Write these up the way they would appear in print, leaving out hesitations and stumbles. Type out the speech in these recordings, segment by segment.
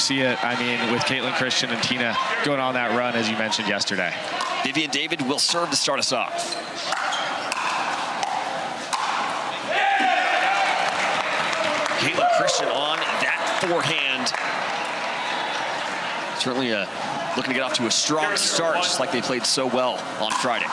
see it, I mean, with Caitlin, Christian, and Tina going on that run, as you mentioned yesterday. Vivian David will serve to start us off. Caitlin Christian on that forehand. Certainly looking to get off to a strong start, just like they played so well on Friday.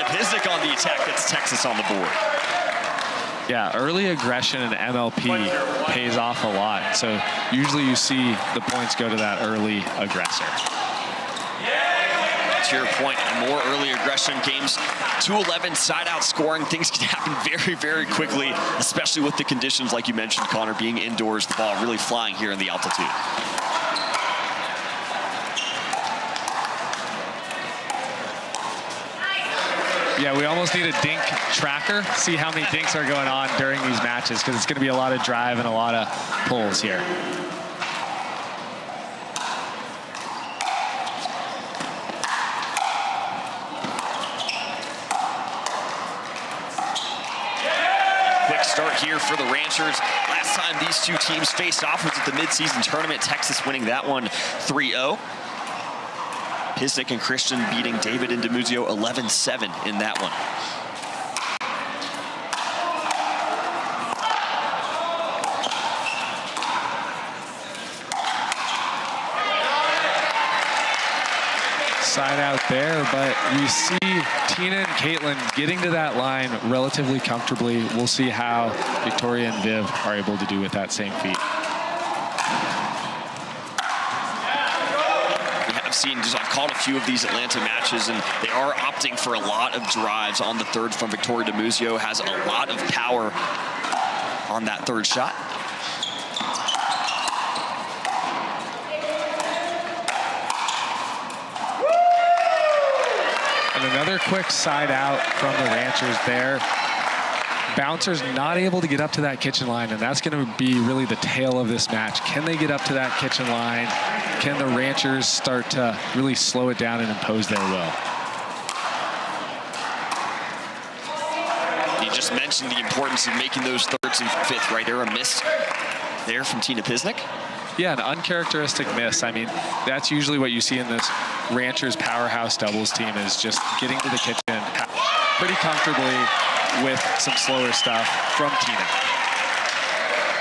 Pisnik on the attack gets Texas on the board. Yeah, early aggression in MLP pays off a lot. So usually you see the points go to that early aggressor. To your point, more early aggression games, 2-11 side-out scoring. Things can happen very, very quickly, especially with the conditions, like you mentioned, Connor, being indoors, the ball really flying here in the altitude. Yeah, we almost need a dink tracker, see how many dinks are going on during these matches, because it's going to be a lot of drive and a lot of pulls here. Quick start here for the Ranchers. Last time these two teams faced off was at the midseason tournament, Texas winning that one 3-0. Pisnik and Christian beating David and Dimuzio 11-7 in that one. Side out there, but we see Tina and Caitlin getting to that line relatively comfortably. We'll see how Victoria and Viv are able to do with that same feat. I've called a few of these Atlanta matches, and they are opting for a lot of drives on the third from Victoria. Dimuzio has a lot of power on that third shot. And another quick side out from the Ranchers there. Bouncers not able to get up to that kitchen line, and that's going to be really the tail of this match. Can they get up to that kitchen line? Can the Ranchers start to really slow it down and impose their will? You just mentioned the importance of making those thirds and fifth, right? There a miss there from Tina Pisnik. Yeah, an uncharacteristic miss. I mean, that's usually what you see in this Ranchers powerhouse doubles team, is just getting to the kitchen pretty comfortably with some slower stuff from Tina.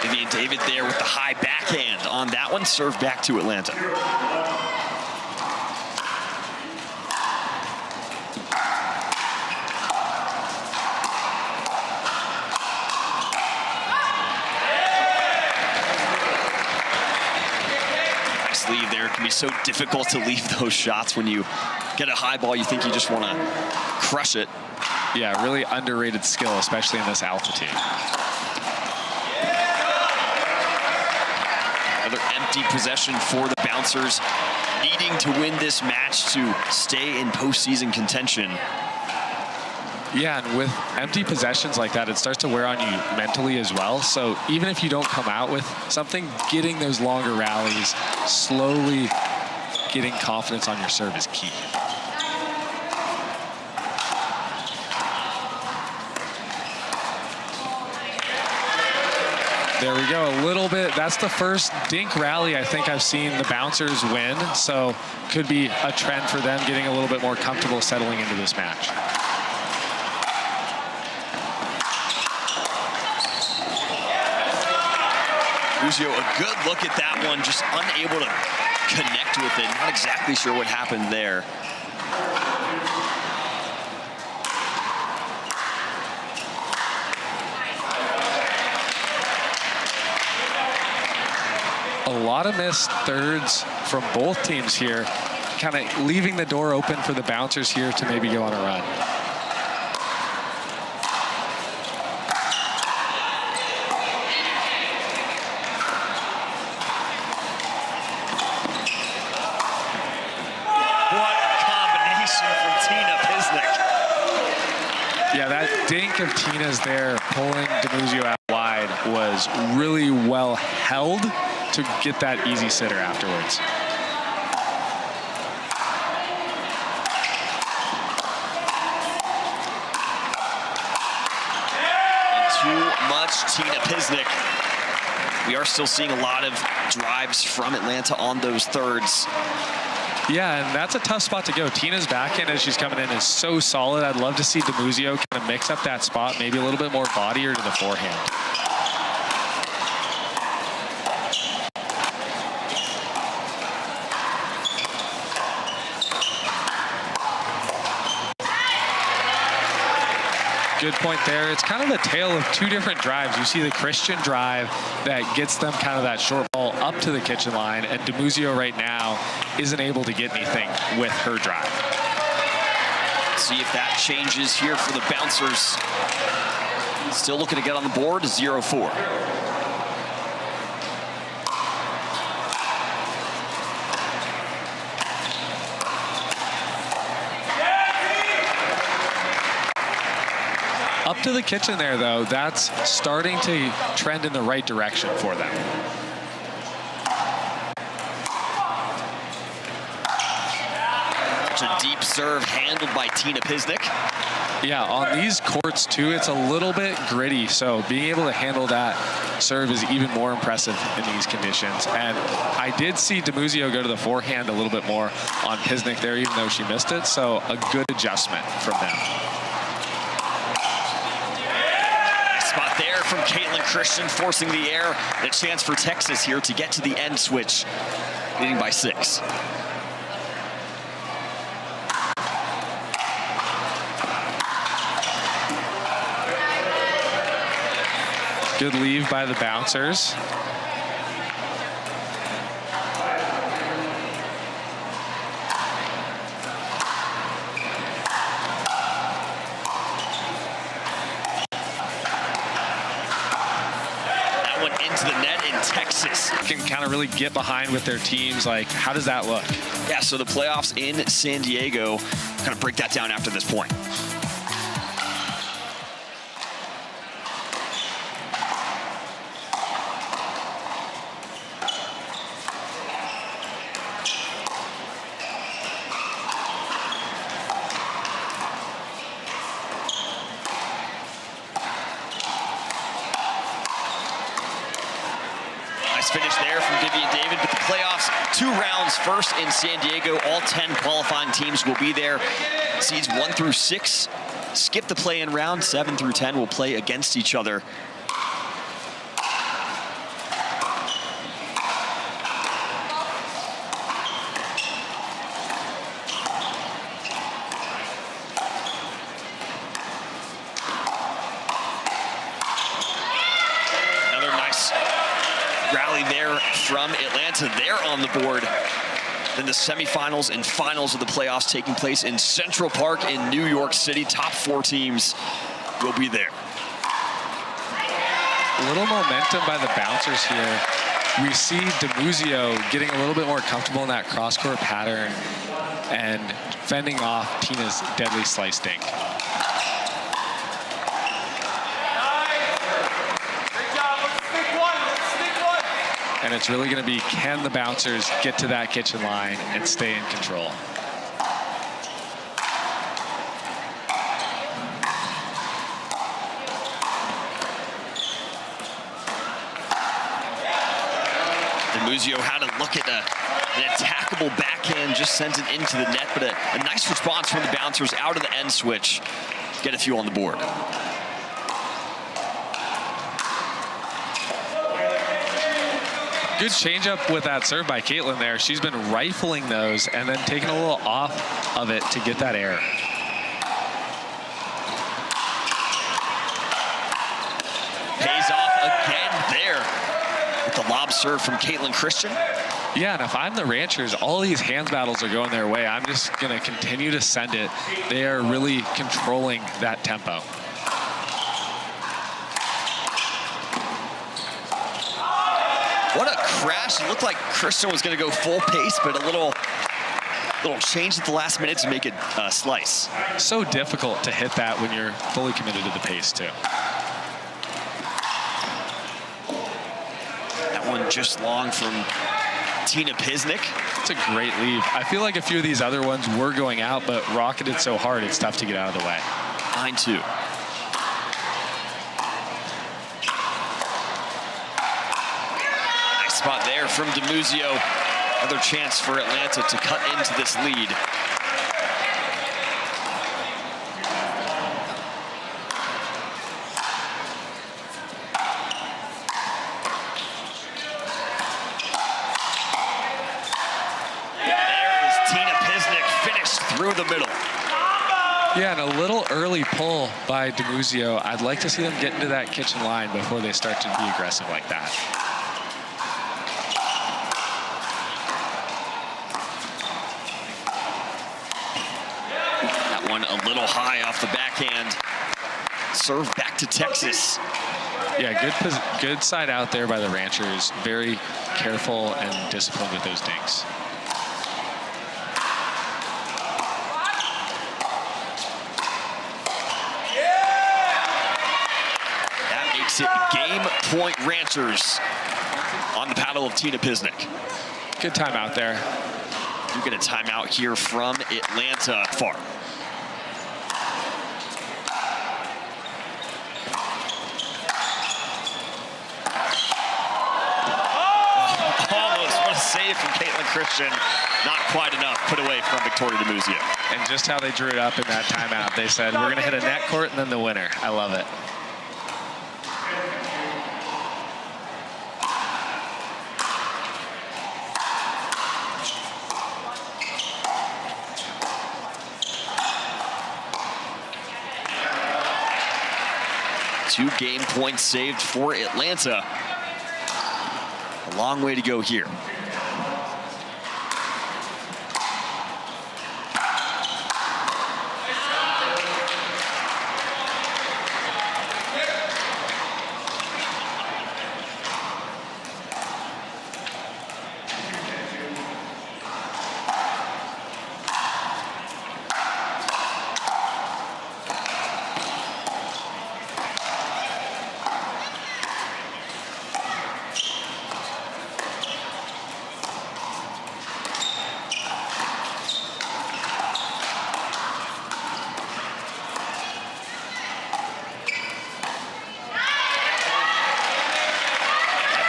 Vivian David there with the high backhand on that one, served back to Atlanta. Nice lead there. It can be so difficult to leave those shots when you get a high ball. You think you just want to crush it. Yeah, really underrated skill, especially in this altitude. Another empty possession for the Bouncers, needing to win this match to stay in postseason contention. Yeah, and with empty possessions like that, it starts to wear on you mentally as well. So even if you don't come out with something, getting those longer rallies, slowly getting confidence on your serve is key. There we go, a little bit. That's the first dink rally I think I've seen the Bouncers win, so could be a trend for them, getting a little bit more comfortable settling into this match. Dimuzio, a good look at that one, just unable to connect with it. Not exactly sure what happened there. A lot of missed thirds from both teams here, kind of leaving the door open for the Bouncers here to maybe go on a run. What a combination from Tina Pisnik. Yeah, dink of Tina's there, pulling Dimuzio out wide, was really well held to get that easy sitter afterwards. And too much Tina Pisnik. We are still seeing a lot of drives from Atlanta on those thirds. Yeah, and that's a tough spot to go. Tina's backhand as she's coming in is so solid. I'd love to see Dimuzio kind of mix up that spot, maybe a little bit more bodier to the forehand. Good point there. It's kind of the tale of two different drives. You see the Christian drive that gets them kind of that short ball up to the kitchen line, and Dimuzio right now isn't able to get anything with her drive. See if that changes here for the bouncers. Still looking to get on the board, 0-4. Up to the kitchen there, though, that's starting to trend in the right direction for them. Such a deep serve handled by Tina Pisnik. Yeah, on these courts, too, it's a little bit gritty, so being able to handle that serve is even more impressive in these conditions. And I did see Dimuzio go to the forehand a little bit more on Pisnik there, even though she missed it, so a good adjustment from them. Spot there from Caitlin Christian, forcing the air, and a chance for Texas here to get to the end switch, leading by 6. Good leave by the bouncers. Into the net in Texas. Can kind of really get behind with their teams. Like, how does that look? Yeah, so the playoffs in San Diego, kind of break that down after this point. Finish there from Vivian David, but the playoffs, 2 rounds, first in San Diego. All 10 qualifying teams will be there. Seeds 1 through 6 skip the play-in round. 7 through 10 will play against each other. Rally there from Atlanta. They're on the board. Then the semifinals and finals of the playoffs taking place in Central Park in New York City. Top 4 teams will be there. A little momentum by the bouncers here. We see Dimuzio getting a little bit more comfortable in that cross-court pattern and fending off Tina's deadly slice dink. And it's really going to be, can the bouncers get to that kitchen line and stay in control? Dimuzio had to look at an attackable backhand, just sends it into the net, but a nice response from the bouncers out of the end switch. Get a few on the board. Good changeup with that serve by Caitlin there. She's been rifling those and then taking a little off of it to get that air. Pays off again there with the lob serve from Caitlin Christian. Yeah, and if I'm the Ranchers, all these hands battles are going their way. I'm just going to continue to send it. They are really controlling that tempo. What a crash. It looked like Christian was going to go full pace, but a little Little change at the last minute to make it slice. So difficult to hit that when you're fully committed to the pace, too. That one just long from Tina Pisnik. It's a great leave. I feel like a few of these other ones were going out, but rocketed so hard, it's tough to get out of the way. 9-2. Nice spot there from Dimuzio. Another chance for Atlanta to cut into this lead. There is Tina Pisnik, finished through the middle. Yeah, and a little early pull by Dimuzio. I'd like to see them get into that kitchen line before they start to be aggressive like that. That one a little high off the backhand. Serve back to Texas. Yeah, good side out there by the Ranchers. Very careful and disciplined with those dinks. It game point Ranchers on the paddle of Tina Pisnik. Good timeout there. You get a timeout here from Atlanta. Far. Almost. What a save from Caitlin Christian. Not quite enough. Put away from Victoria Dimuzio. And just how they drew it up in that timeout. They said, we're going to hit a net court and then the winner. I love it. Two game points saved for Atlanta. A long way to go here.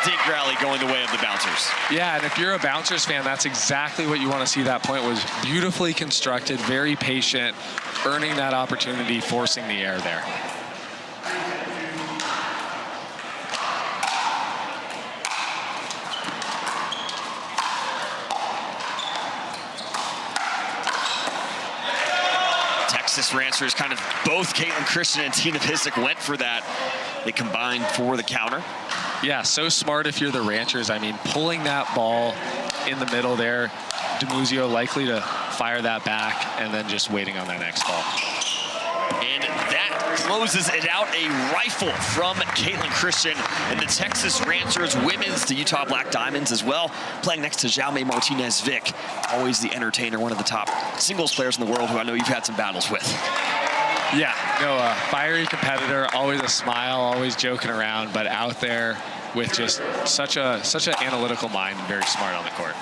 Dink rally going the way of the bouncers. Yeah, and if you're a Bouncers fan, that's exactly what you want to see. That point was beautifully constructed, very patient, earning that opportunity, forcing the air there. Texas Ranchers, kind of both Caitlin Christian and Tina Pisnik went for that. They combined for the counter. Yeah, so smart if you're the Ranchers. I mean, pulling that ball in the middle there, Dimuzio likely to fire that back and then just waiting on that next ball. And that closes it out. A rifle from Caitlin Christian and the Texas Ranchers women's, the Utah Black Diamonds as well, playing next to Jaume Martinez Vich, always the entertainer, one of the top singles players in the world who I know you've had some battles with. Yeah, no, fiery competitor, always a smile, always joking around, but out there with just such an analytical mind and very smart on the court.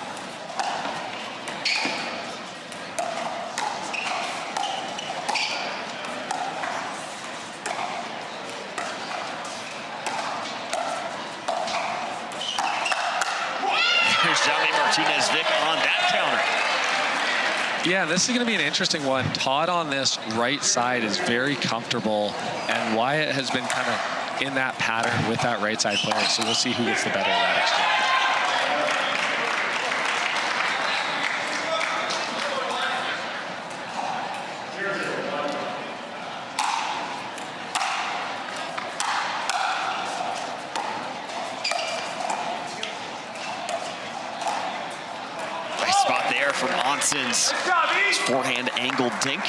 Here's Jaume Martinez Vich on that counter. Yeah, this is going to be an interesting one. Todd on this right side is very comfortable, and Wyatt has been kind of in that pattern with that right side player, so we'll see who gets the better of that exchange. Nice spot there from Oncins. Forehand angled dink.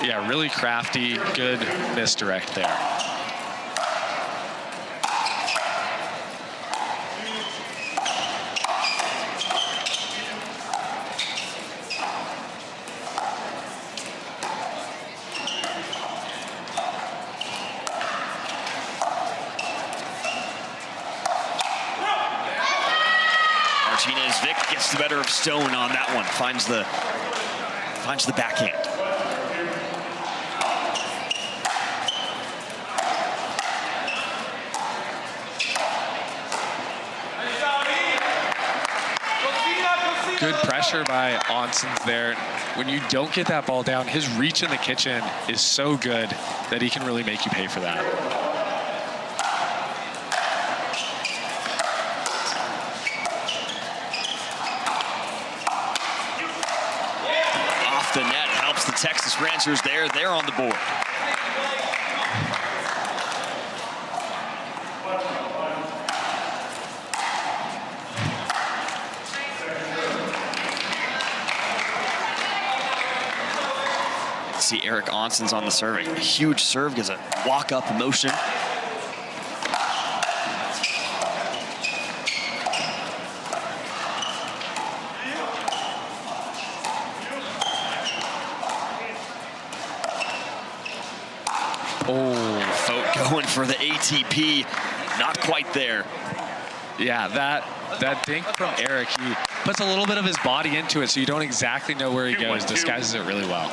Yeah, really crafty, good misdirect there. Martinez. Vich gets the better of Stone on that one. Finds the backhand. Good pressure by Oncins there. When you don't get that ball down, his reach in the kitchen is so good that he can really make you pay for that. Off the net helps the Texas Rangers there. They're on the board. See Eric Oncins on the serve. A huge serve, gives a walk-up motion. Oh, Fote going for the ATP. Not quite there. Yeah, that dink from Eric, he puts a little bit of his body into it, so you don't exactly know where he goes. Disguises it really well.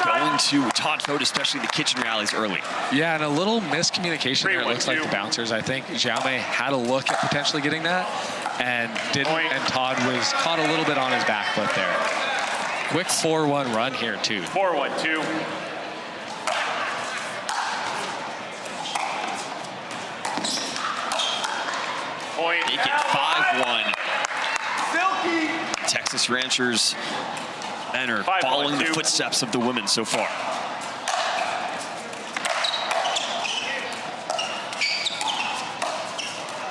Going to Todd Fote, especially the kitchen rallies early. Yeah, and a little miscommunication there. It looks like the bouncers. I think Jaume had a look at potentially getting that and didn't, and Todd was caught a little bit on his back foot there. Quick 4-1 run here, too. 4-1-2. Point. Make it 5-1. Texas Rangers men are following the footsteps of the women so far.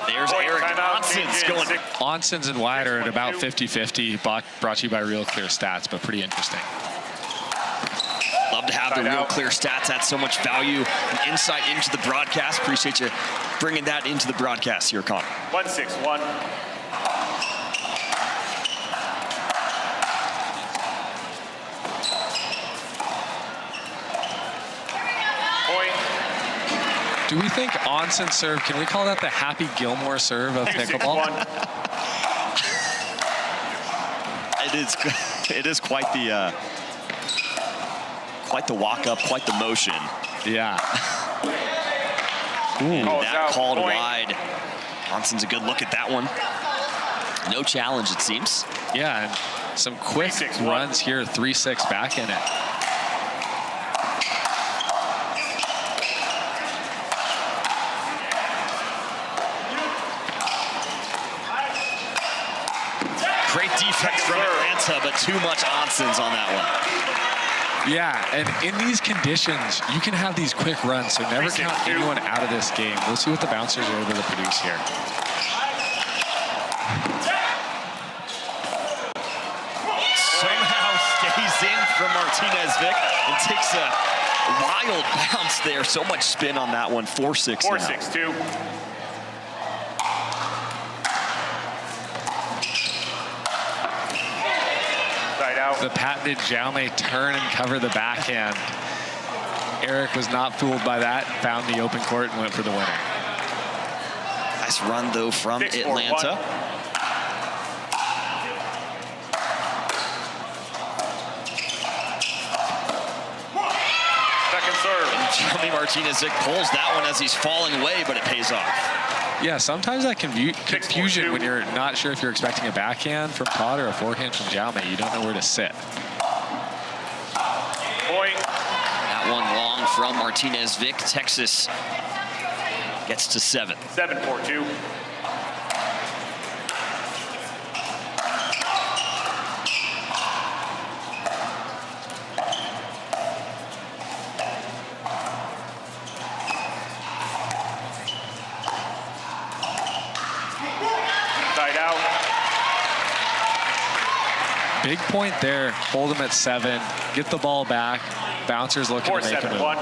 There's Eric Oncins going. Oncins and Wyatt are at about 50-50, brought to you by Real Clear Stats, but pretty interesting. Love to have the Real Clear Stats. Add so much value and insight into the broadcast. Appreciate you bringing that into the broadcast here, Connor. 1-6-1. Do we think Oncins serve, can we call that the Happy Gilmore serve of pickleball? It is quite the walk up, quite the motion. Yeah. Ooh, that called wide. Oncins a good look at that one. No challenge, it seems. Yeah, and some quick runs here, 3-6 back in it. Great defense from Atlanta, but too much Oncins on that one. Yeah, and in these conditions, you can have these quick runs, so never count anyone out of this game. We'll see what the bouncers are able to produce here. Somehow stays in from Martinez, Vich, and takes a wild bounce there. So much spin on that one. 4-6 now. 4-6-2. The patented Jaume turn and cover the backhand. Eric was not fooled by that, found the open court and went for the winner. Nice run, though, from Atlanta. Second serve. Jaume Martinez pulls that one as he's falling away, but it pays off. Yeah, sometimes that confusion when you're not sure if you're expecting a backhand from Todd or a forehand from Jaume. You don't know where to sit. Point. That one long from Martinez. Vich, Texas gets to 7. 7-4-2. Big point there. Hold them at 7. Get the ball back. Bouncers looking to make a move. 4-7-1.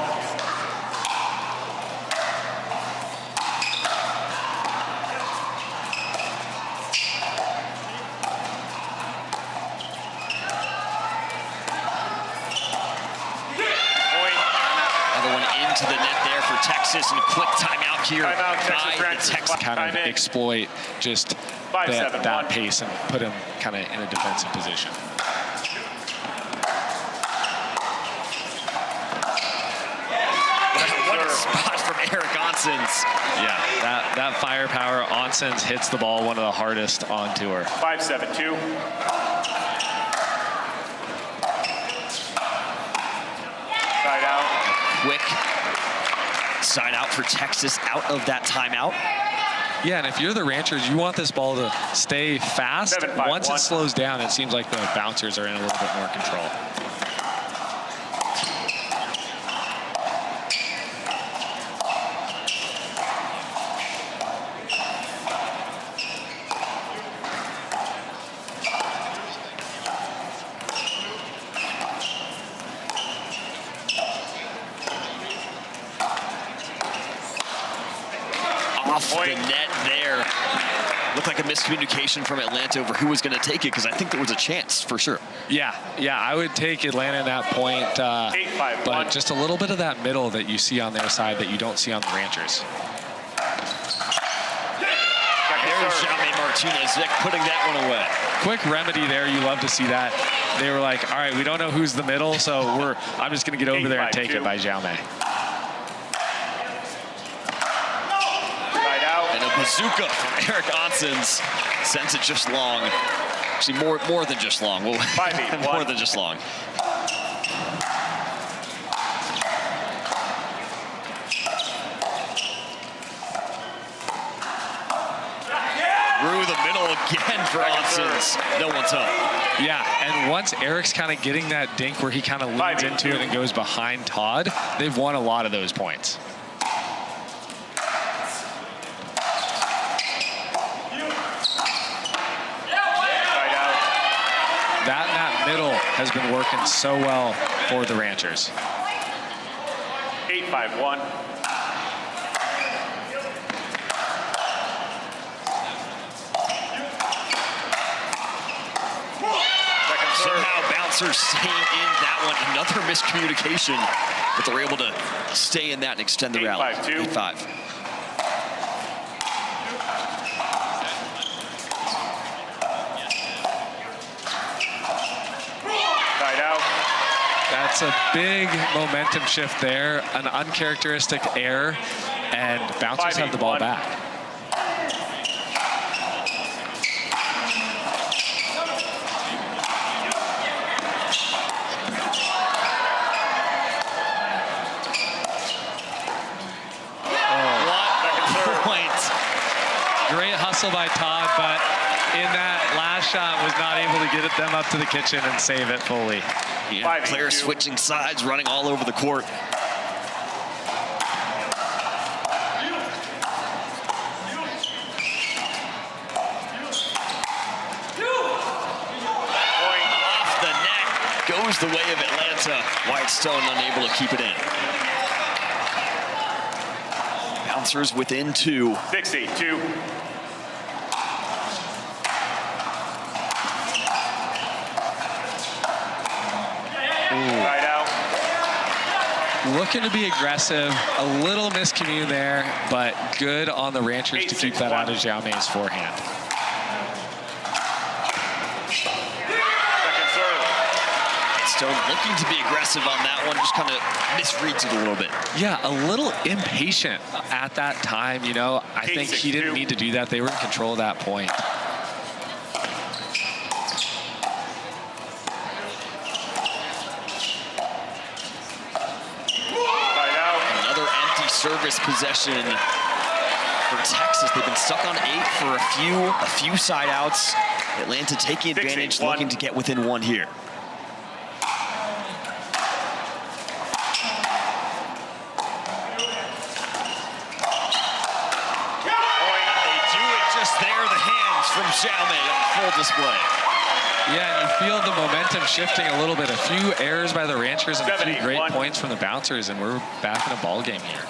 into the net there for Texas, and a quick timeout here Timeout, by the Texas. Kind of exploit just that pace and put him kind of in a defensive position. What a spot from Eric Oncins. Yeah, that firepower. Oncins hits the ball one of the hardest on tour. 5-7-2. Side out. Quick side out for Texas out of that timeout. Yeah, and if you're the Ranchers, you want this ball to stay fast. 7-5-1. Once it slows down, it seems like the bouncers are in a little bit more control. Off the net there. Looked like a miscommunication from Atlanta over who was going to take it, because I think there was a chance for sure. Yeah, I would take Atlanta at that point, 8-5-1. but just a little bit of that middle that you see on their side that you don't see on the Ranchers. There's Martinez putting that one away. Quick remedy there. You love to see that. They were like, all right, we don't know who's the middle, so I'm just going to get over there and take it by Jaume. And a bazooka from Eric Oncins sends it just long. Actually, more than just long. Well, more than just long. Through the middle again for Oncins. No one's up. Yeah, and once Eric's kind of getting that dink where he kind of leans into it and goes behind Todd, they've won a lot of those points. That middle has been working so well for the Ranchers. 8-5-1. Somehow bouncers staying in that one. Another miscommunication, but they're able to stay in that and extend the rally. 8-5. That's a big momentum shift there, an uncharacteristic error, and bouncers have the ball back. Great hustle by Todd, but in that last shot was not able to get them up to the kitchen and save it fully. Yeah, players switching sides, running all over the court. Off the net goes the way of Atlanta. Whitestone unable to keep it in. Bouncers within 2. 6-8-2. Looking to be aggressive, a little miscommune there, but good on the Ranchers to keep that out of Jaume's forehand. Stone looking to be aggressive on that one, just kind of misreads it a little bit. Yeah, a little impatient at that time, you know. I think he didn't need to do that. They were in control of that point. Service possession for Texas. They've been stuck on 8 for a few side outs. Atlanta taking advantage, looking to get within 1 here. They do it just there. The hands from Jaume on full display. Yeah, and you feel the momentum shifting a little bit. A few errors by the Ranchers and a few great points from the Bouncers, and we're back in a ball game here.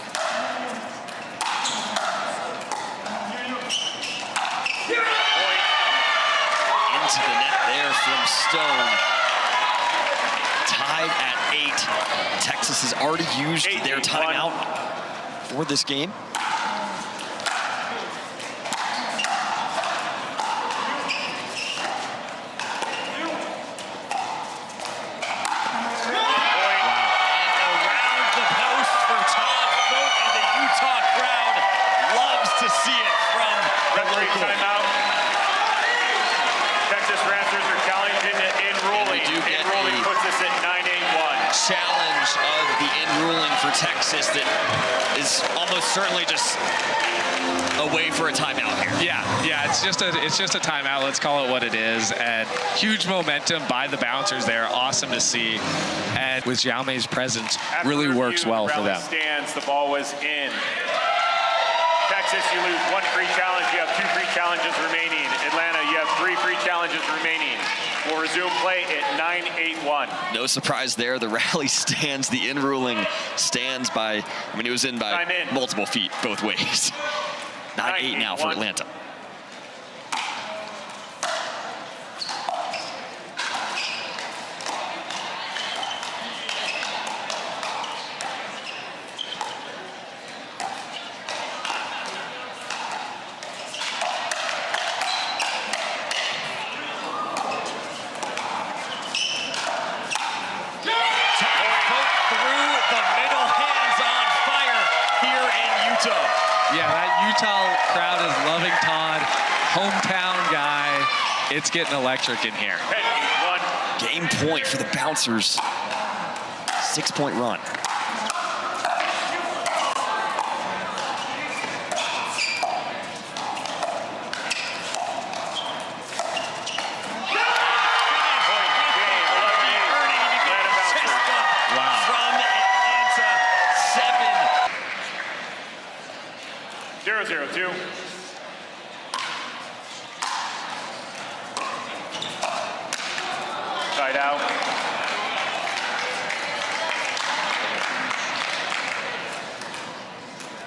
Into the net there from Stone. Tied at 8. Texas Texas has already used their timeout for this game. See it from the local timeout. Texas Rangers are challenging the in-ruling. In-ruling puts us at 9-8-1. Challenge of the in-ruling for Texas that is almost certainly just a way for a timeout here. Yeah, it's just a timeout. Let's call it what it is. And huge momentum by the bouncers there. Awesome to see. And with Xiaomei's presence, really works well for them. Stands, the ball was in. Texas, you lose 1 free challenge. You have 2 free challenges remaining. Atlanta, you have 3 free challenges remaining. We'll resume play at 9-8-1. No surprise there. The rally stands. The in-ruling stands by, I mean, it was in by multiple feet both ways. 9-8 now for Atlanta. Yeah, that Utah crowd is loving Todd. Hometown guy. It's getting electric in here. Game point for the Bouncers. 6-point run. Side out.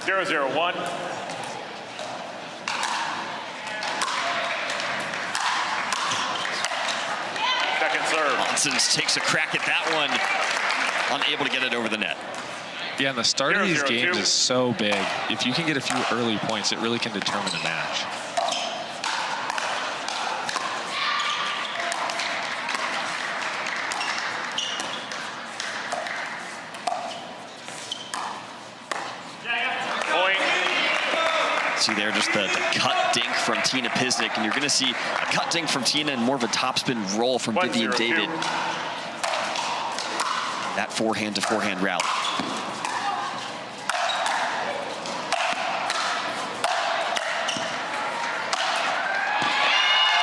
Zero, 0-1. Second serve. Oncins takes a crack at that one. Unable to get it over the net. Yeah, and the start of these games is so big. If you can get a few early points, it really can determine the match. See there, just the cut dink from Tina Pisnik, and you're going to see a cut dink from Tina and more of a topspin roll from Vivian David. That forehand to forehand rally.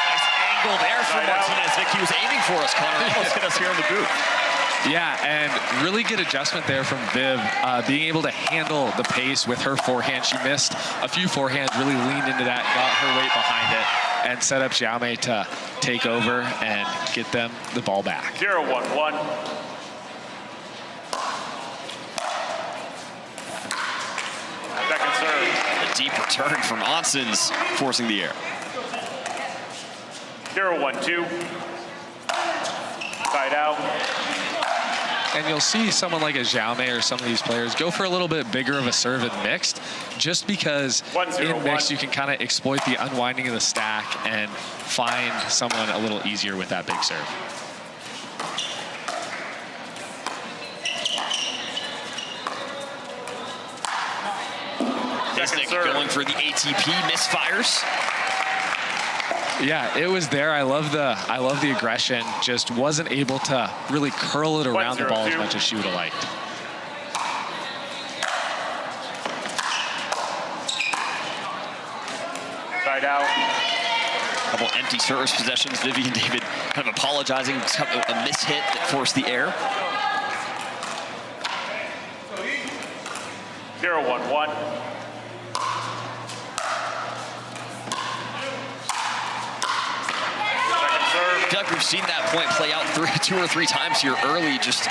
Nice angle there from Martinez. Vic, he was aiming for us, Connor. Almost hit us here in the booth. Yeah, and really good adjustment there from Viv, being able to handle the pace with her forehand. She missed a few forehands, really leaned into that, got her weight behind it, and set up Xiaomei to take over and get them the ball back. 0-1-1. Second serve. A deep return from Oncins, forcing the air. 0-1-2. Side out. And you'll see someone like a Xiaomei or some of these players go for a little bit bigger of a serve in mixed, just because in mixed you can kind of exploit the unwinding of the stack and find someone a little easier with that big serve. Pisnik going for the ATP, misfires. Yeah, it was there. I love the aggression. Just wasn't able to really curl it around the ball as much as she would have liked. Side out. Couple empty service possessions. Vivian David kind of apologizing. A mishit that forced the air. 0-1-1. I feel like we've seen that point play out 2 or 3 times here early. Just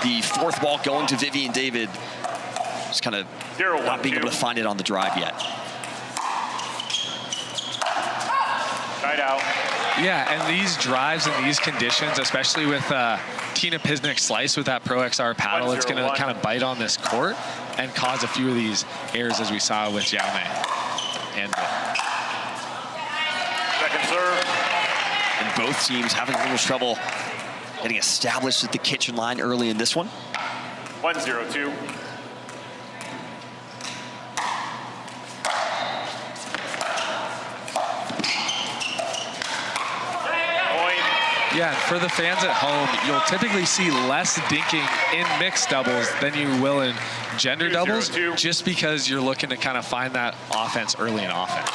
the fourth ball going to Vivian David. Just kind of not being able to find it on the drive yet. Side out. Yeah, and these drives and these conditions, especially with Tina Pisnik's slice with that Pro XR paddle, it's going to kind of bite on this court and cause a few of these errors as we saw with Xiaomei. And second serve. And both teams having a little trouble getting established at the kitchen line early in this one. 1-0-2. yeah, for the fans at home, you'll typically see less dinking in mixed doubles than you will in gender doubles, just because you're looking to kind of find that offense early in offense.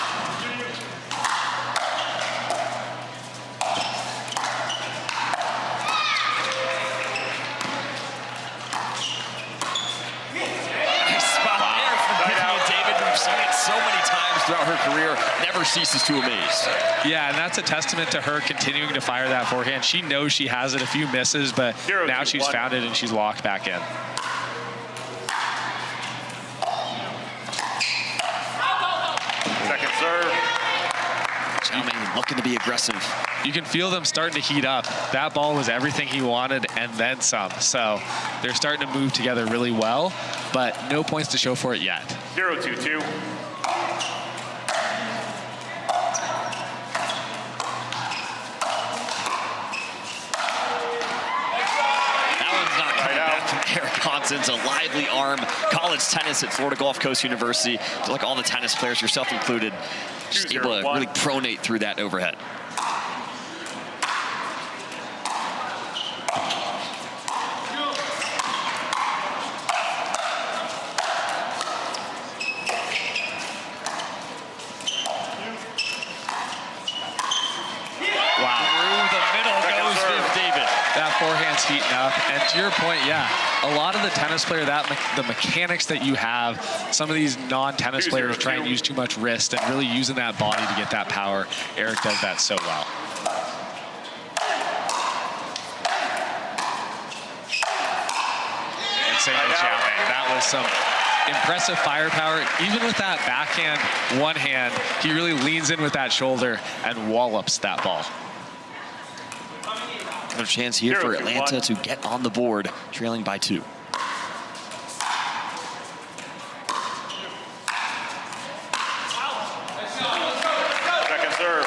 So many times throughout her career, never ceases to amaze. Yeah, and that's a testament to her continuing to fire that forehand. She knows she has it, a few misses, but now she's found it and she's locked back in. Second serve. Xiaomei looking to be aggressive. You can feel them starting to heat up. That ball was everything he wanted and then some. So they're starting to move together really well, but no points to show for it yet. 0-2-2. Eric Oncins, a lively arm, college tennis at Florida Gulf Coast University. Like all the tennis players, yourself included, just able to really pronate through that overhead. Forehand's heating up, and to your point, yeah, a lot of the tennis player, the mechanics that you have, some of these non-tennis players try and use too much wrist and really using that body to get that power. Eric does that so well. And same with Xiaomei. That was some impressive firepower. Even with that backhand, one hand, he really leans in with that shoulder and wallops that ball. Another chance here for Atlanta to get on the board, trailing by 2. Second serve.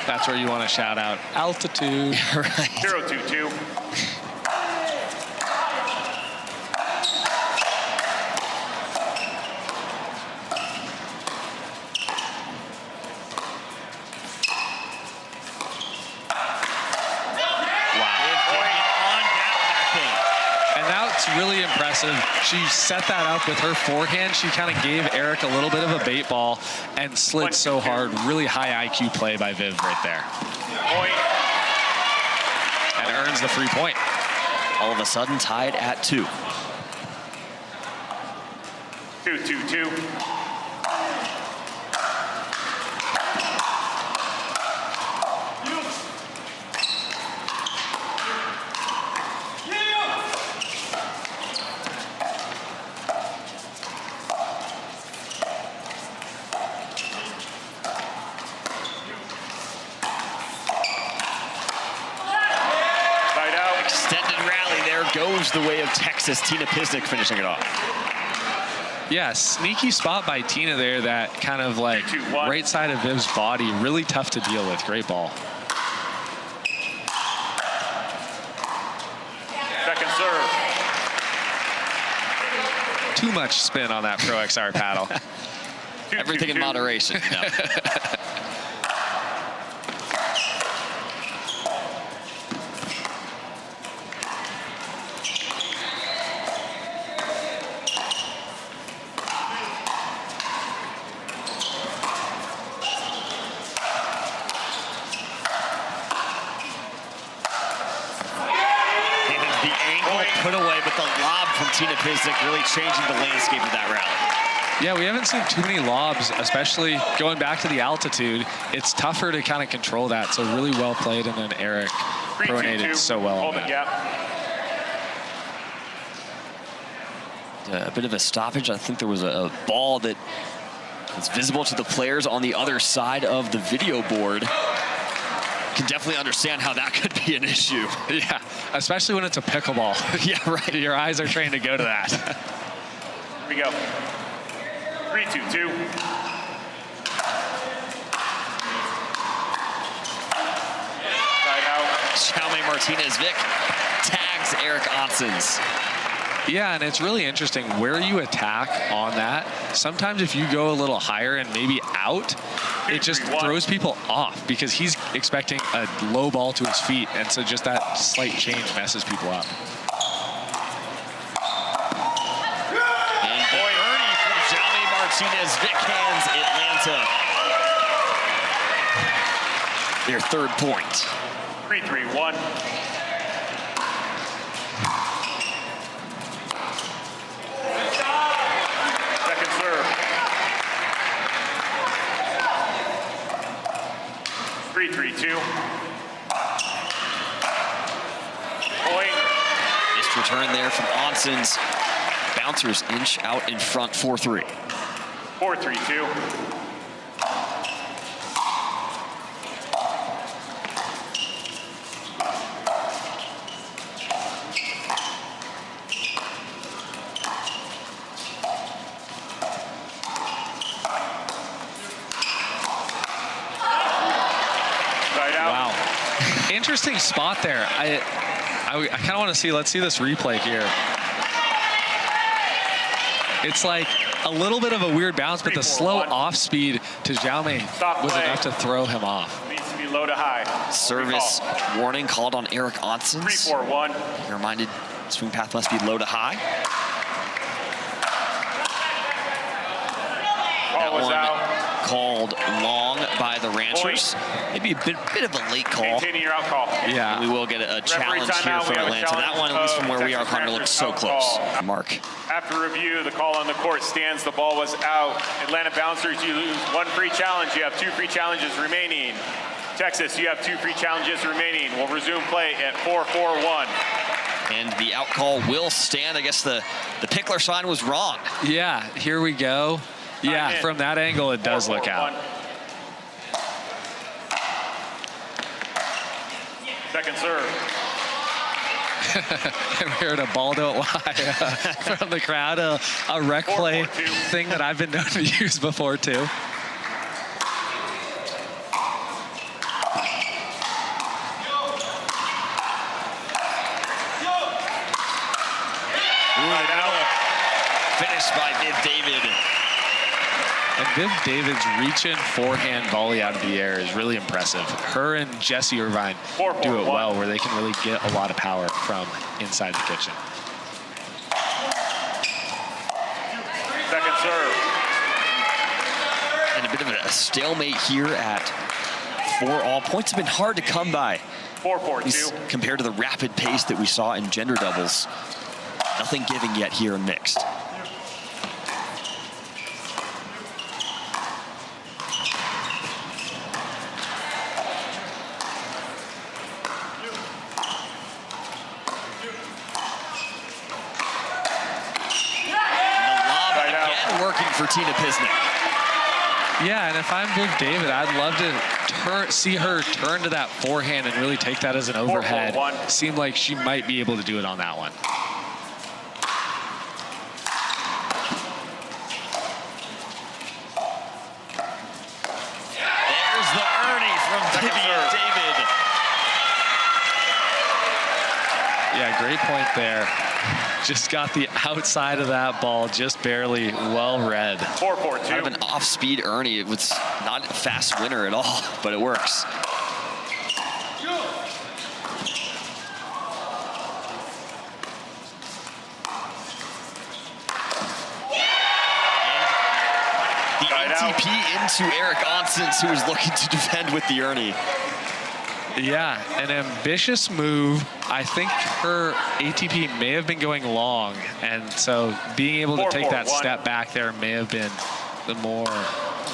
That's where you want to shout out altitude. Right. 0-2-2. Really impressive. She set that up with her forehand. She kind of gave Eric a little bit of a bait ball and slid so hard. Really high IQ play by Viv right there. Point. And earns the free point. All of a sudden tied at 2. 2-2-2. Goes the way of Texas. Tina Pisnik finishing it off. Yeah, sneaky spot by Tina there, that kind of like right side of Viv's body. Really tough to deal with. Great ball. Second serve. Too much spin on that Pro XR paddle. Everything in moderation. You know. Put away, but the lob from Tina Pisnik really changing the landscape of that rally. Yeah, we haven't seen too many lobs, especially going back to the altitude. It's tougher to kind of control that, so really well played, and then Eric pronated so well on that. A bit of a stoppage. I think there was a ball that It's visible to the players on the other side of the video board. Can definitely understand how that could be an issue. Yeah, especially when it's a pickleball. Yeah, right. Your eyes are trained to go to that. Here we go. 3-2-2. Side out. Jaume Martinez Vich tags Eric Oncins. Yeah, and it's really interesting where you attack on that. Sometimes if you go a little higher and maybe out, it just throws people off because he's expecting a low ball to his feet, and so just that slight change messes people up. And the Ernie from Jaume Martinez Vich hands Atlanta their third point. 3-3-1. Second serve. 3-3-2. Point. Missed return there from Oncins. Bouncers inch out in front 4-3. 4-3-2. Wow. Interesting spot there. I kind of want to see, let's see this replay here. It's like a little bit of a weird bounce, but the slow off speed to Jaume was enough to throw him off. Needs to be low to high. Service warning called on Eric Oncins. 3-4-1. You're reminded swing path must be low to high. Ball was out. Called long by the Ranchers. Maybe a bit of a late call. Maintaining your out call. Yeah. And we will get a challenge here timeout. from Atlanta. That one, at least from where we are, Connor, looks so close. Mark. After review, the call on the court stands. The ball was out. Atlanta Bouncers, you lose one free challenge. You have 2 free challenges remaining. Texas, you have 2 free challenges remaining. We'll resume play at 4-4-1. And the out call will stand. I guess the pickler sign was wrong. Yeah, here we go. Yeah, from that angle, it does look out. Second serve. And we heard a ball don't lie from the crowd, a rec play thing that I've been known to use before too. Finished by Viv David. And Viv David's reach-in forehand volley out of the air is really impressive. Her and Jessie Irvine do it well, where they can really get a lot of power from inside the kitchen. Second serve. And a bit of a stalemate here at 4-all. Points have been hard to come by. 4-4-2. Compared to the rapid pace that we saw in gender doubles. Nothing giving yet here in mixed. Working for Tina Pisnik. Yeah, and if I'm Viv David, I'd love to see her turn to that forehand and really take that as an overhead. 4-4-1. Seemed like she might be able to do it on that one. There's the Ernie from Vivian David. Yeah, great point there. Just got the outside of that ball, just barely well read. 4-4-2. Kind of an off-speed Ernie. It was not a fast winner at all, but it works. And the ATP into Eric Oncins, who is looking to defend with the Ernie. Yeah, an ambitious move. I think her ATP may have been going long, and so being able to take that step back there may have been the more,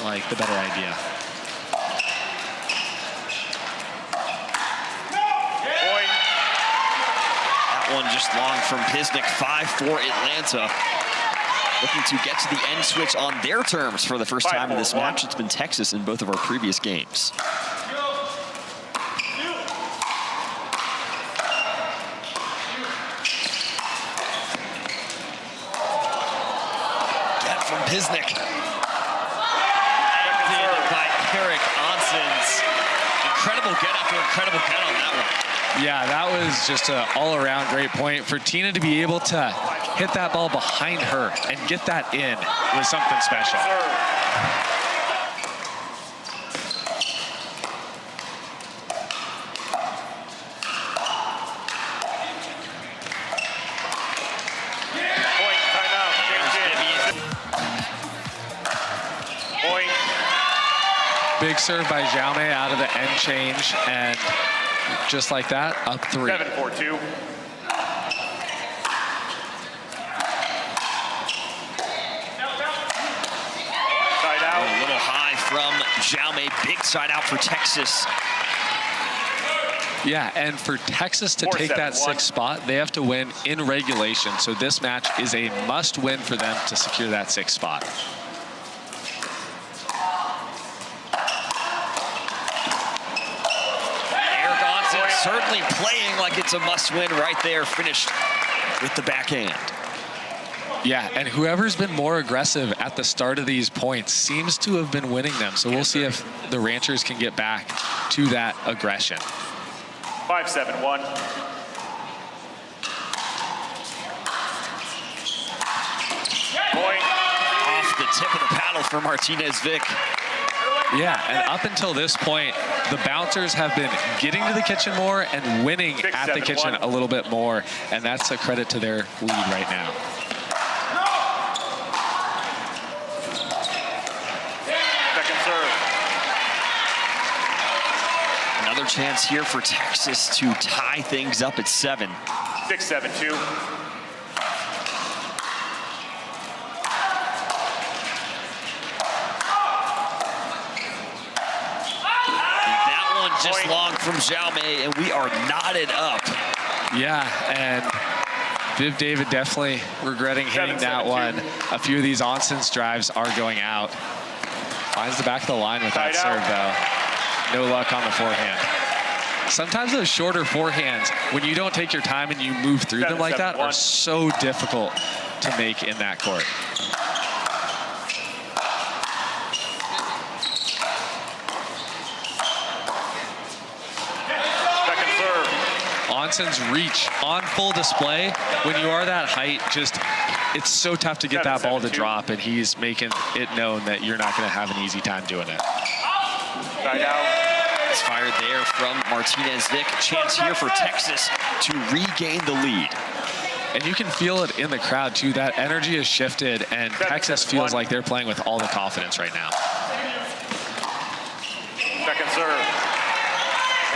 like, the better idea. That one just long from Pisnik, 5-4 Atlanta. looking to get to the end switch on their terms for the first time in this match. It's been Texas in both of our previous games. Get from Pisnik. By Eric Oncins. Incredible get after incredible get on that one. Yeah, that was just an all-around great point. For Tina to be able to hit that ball behind her and get that in was something special. Point, timeout. Point. Big serve by Jaume out of the end change, and just like that, up 3. 7-4-2. Side out. A little high from Jaume. Big side out for Texas. Yeah, and for Texas to take that 6th spot, they have to win in regulation. So this match is a must-win for them to secure that 6th spot. Certainly playing like it's a must-win right there, finished with the backhand. Yeah, and whoever's been more aggressive at the start of these points seems to have been winning them. So we'll see if the Ranchers can get back to that aggression. 5-7-1. Point. Off the tip of the paddle for Martinez Vich. Yeah, and up until this point, the bouncers have been getting to the kitchen more and winning at the kitchen a little bit more, and that's a credit to their lead right now. Second serve. Another chance here for Texas to tie things up at 7. 6-7-2. Just long from Jaume, and we are knotted up. Yeah, and Viv David definitely regretting hitting that one. A few of these Oncins drives are going out. Finds the back of the line with that serve, though. No luck on the forehand. Sometimes those shorter forehands, when you don't take your time and you move through them like that, are so difficult to make in that court. Oncins reach on full display. When you are that height, just it's so tough to get that ball to drop, and he's making it known that you're not going to have an easy time doing it. Side out. It's fired there from Martinez Vich. Chance here for Texas to regain the lead. And you can feel it in the crowd, too. That energy has shifted, and Texas feels like they're playing with all the confidence right now. Second serve.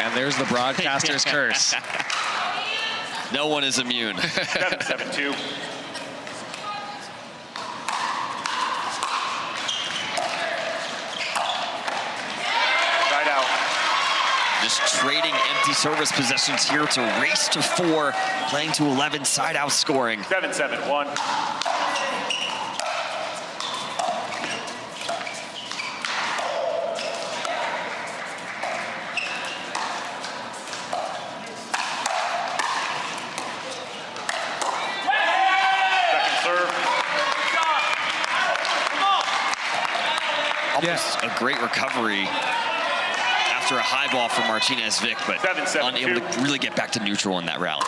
And there's the broadcaster's curse. No one is immune. 7-7-2. Side out. Just trading empty service possessions here to race to 4, playing to 11, side out scoring. 7-7-1. Almost a great recovery after a high ball from Martinez Vich, but unable to really get back to neutral in that rally.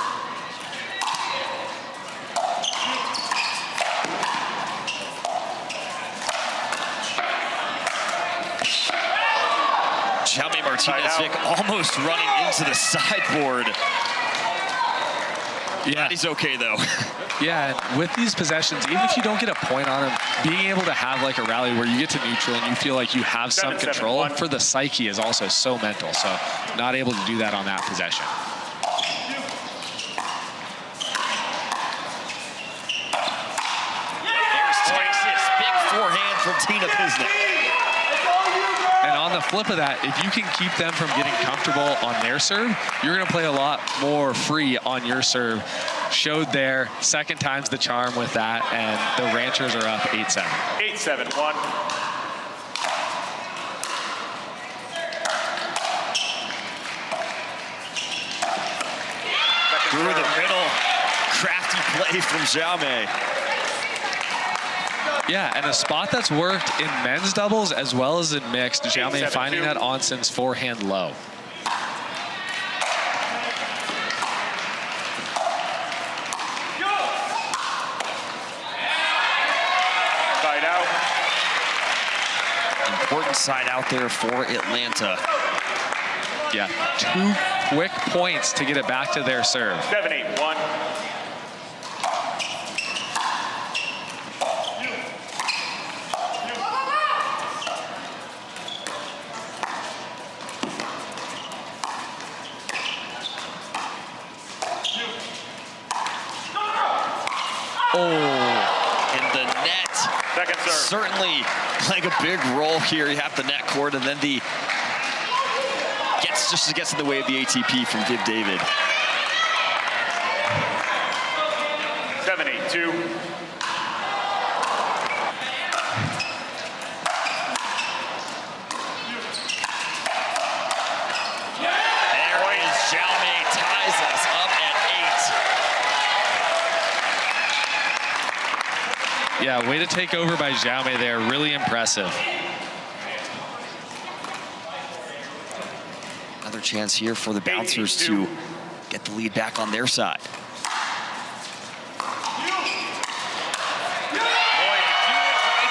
Jaume Martinez Vich almost running into the sideboard. Yeah, he's okay though. Yeah, with these possessions, even if you don't get a point on them, being able to have like a rally where you get to neutral and you feel like you have some control for the psyche is also so mental. So not able to do that on that possession. There's Texas, big forehand from Tina Pisnik. And on the flip of that, if you can keep them from getting comfortable on their serve, you're going to play a lot more free on your serve. Showed there, second time's the charm with that, and the Ranchers are up 8-7. 8-7-1. Through the middle, crafty play from Xiaomei. Yeah, and a spot that's worked in men's doubles as well as in mixed. Xiaomei finding that Oncins forehand low. Side out. Important side out there for Atlanta. Yeah, 2 quick points to get it back to their serve. 7-8-1. Second serve. Certainly playing a big role here. You have the net cord, and then the gets in the way of the ATP from Viv David. 7-8-2. There is Xiaomei, ties us up at 8. Yeah, way to take over by Xiaomei there. Really impressive. Another chance here for the bouncers to get the lead back on their side. Right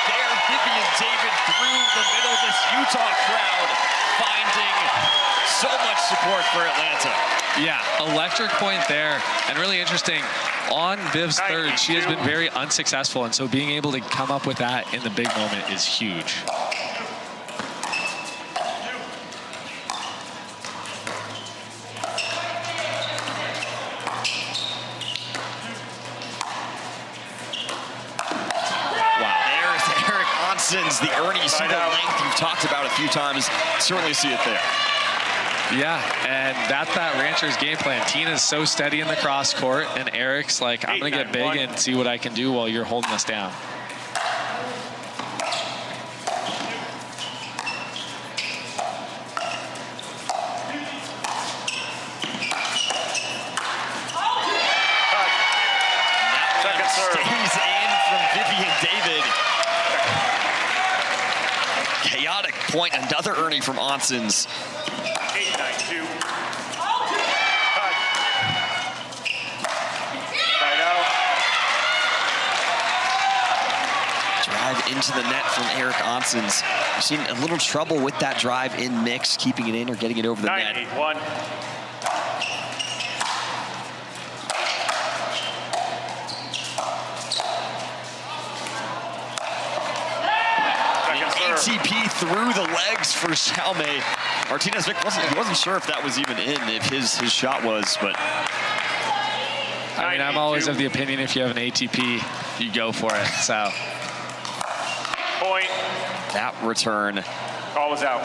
there, Vivian David through the middle of this Utah crowd, finding so much support for Atlanta. Yeah, electric point there, and really interesting. On Viv's third, she has been very unsuccessful, and so being able to come up with that in the big moment is huge. Oncins, the Ernie, see the length you've talked about a few times. Certainly see it there. Yeah, and that's that Ranchers game plan. Tina's so steady in the cross court, and Eric's like, I'm going to get big and see what I can do while you're holding us down. That one stays in from Vivian David. Chaotic point, another Ernie from Oncins. 8-9-2. Side out. Drive into the net from Eric Oncins. We've seen a little trouble with that drive in mix, keeping it in or getting it over the net. 9-8-1. ATP through the legs for Xiaomei. Martinez Vich wasn't sure if that was even in, if his shot was, but. I mean, I'm always of the opinion if you have an ATP, you go for it, so. Point. That return. Call was out.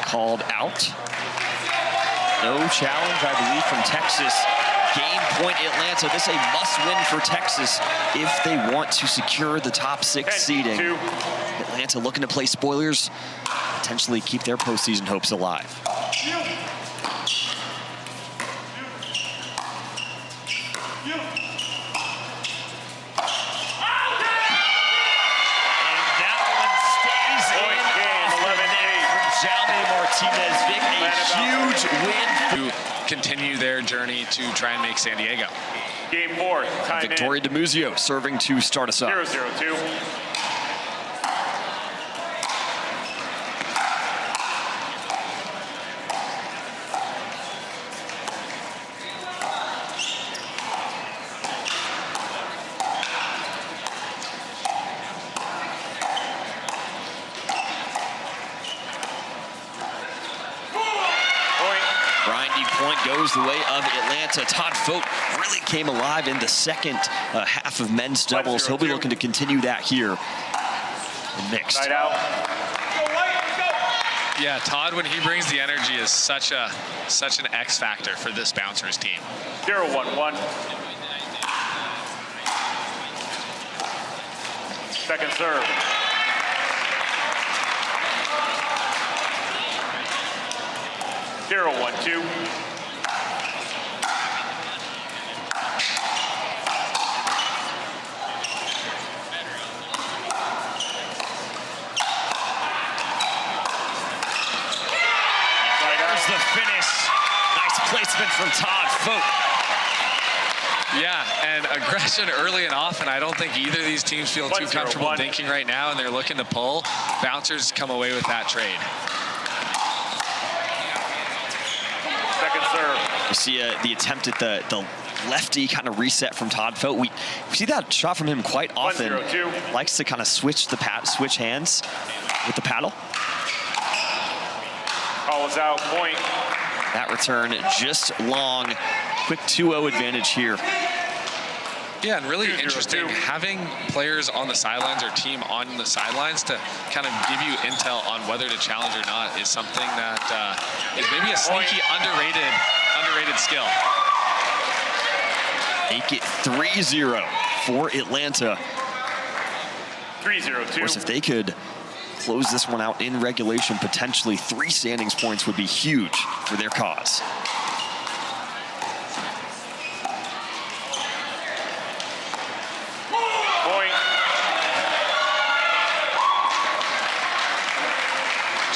Called out. No challenge, I believe, from Texas. Game point Atlanta. This a must-win for Texas if they want to secure the top 6 seeding. Atlanta looking to play spoilers, potentially keep their postseason hopes alive. And that one stays in from Xiaomei Martinez. Vich, a huge win. To continue their journey to try and make San Diego. Game 4, time Victoria Dimuzio serving to start us up. 0-0-2. Goes the way of Atlanta. Todd Fote really came alive in the second half of men's doubles. He'll be looking to continue that here in mixed. Side out. Yeah, Todd, when he brings the energy, is such an X factor for this Bouncers team. 0-1-1. Second serve. Zero, 1-2. There's the finish. Nice placement from Todd Fote. Yeah, and aggression early and often. I don't think either of these teams feel too comfortable thinking right now, and they're looking to pull. Bouncers come away with that trade. Second serve. You see the attempt at the lefty kind of reset from Todd Fote. We see that shot from him quite often. 1-0-2. Likes to kind of switch hands with the paddle. Call is out, point. That return just long. Quick 2-0 advantage here. Yeah, and really 2-0-2. interesting having players on the sidelines or team on the sidelines to kind of give you intel on whether to challenge or not is something that is maybe a sneaky, underrated skill. Make it 3-0 for Atlanta. 3-0-2. Of course, if they could close this one out in regulation, potentially 3 standings points would be huge for their cause. Point.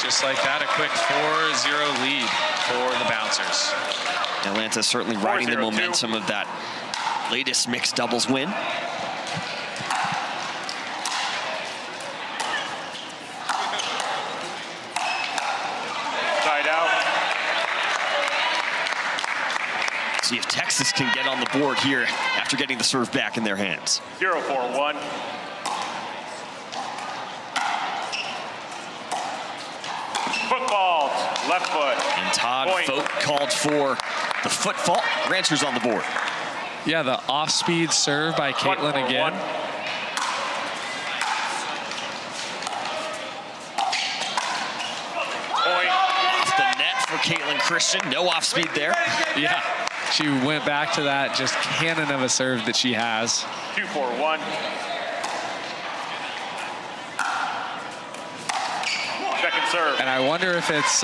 Just like that, a quick 4-0 lead for the Bouncers. Atlanta certainly riding the 4-0-2. momentum of that latest mixed doubles win. Side out. See if Texas can get on the board here after getting the serve back in their hands. 0-4-1. Football, left foot. And Todd Point. Fote called for the foot fault. Ranchers on the board. Yeah, the off-speed serve by Caitlin 1-4-1. again. Point. Off the net for Caitlin Christian. No off speed there. Yeah, she went back to that just cannon of a serve that she has. 2-4-1. Second serve. And I wonder if it's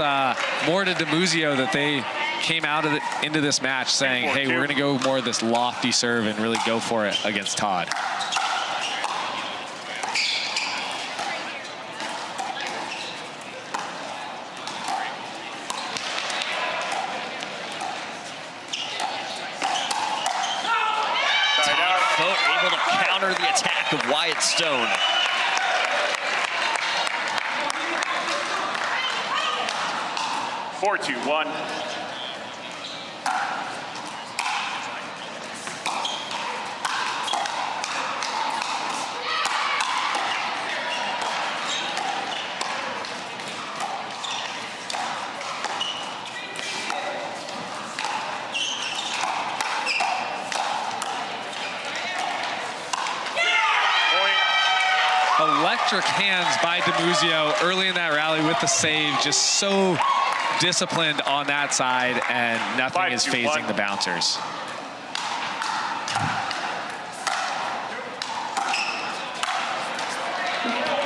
more to Dimuzio that they came out of into this match saying, hey, we're going to go more of this lofty serve and really go for it against Todd. Side out. Fote able to counter the attack of Wyatt Stone. Four, 2-1. Electric hands by Dimuzio early in that rally with the save. Just so disciplined on that side, and nothing is 5-2-1. phasing the Bouncers.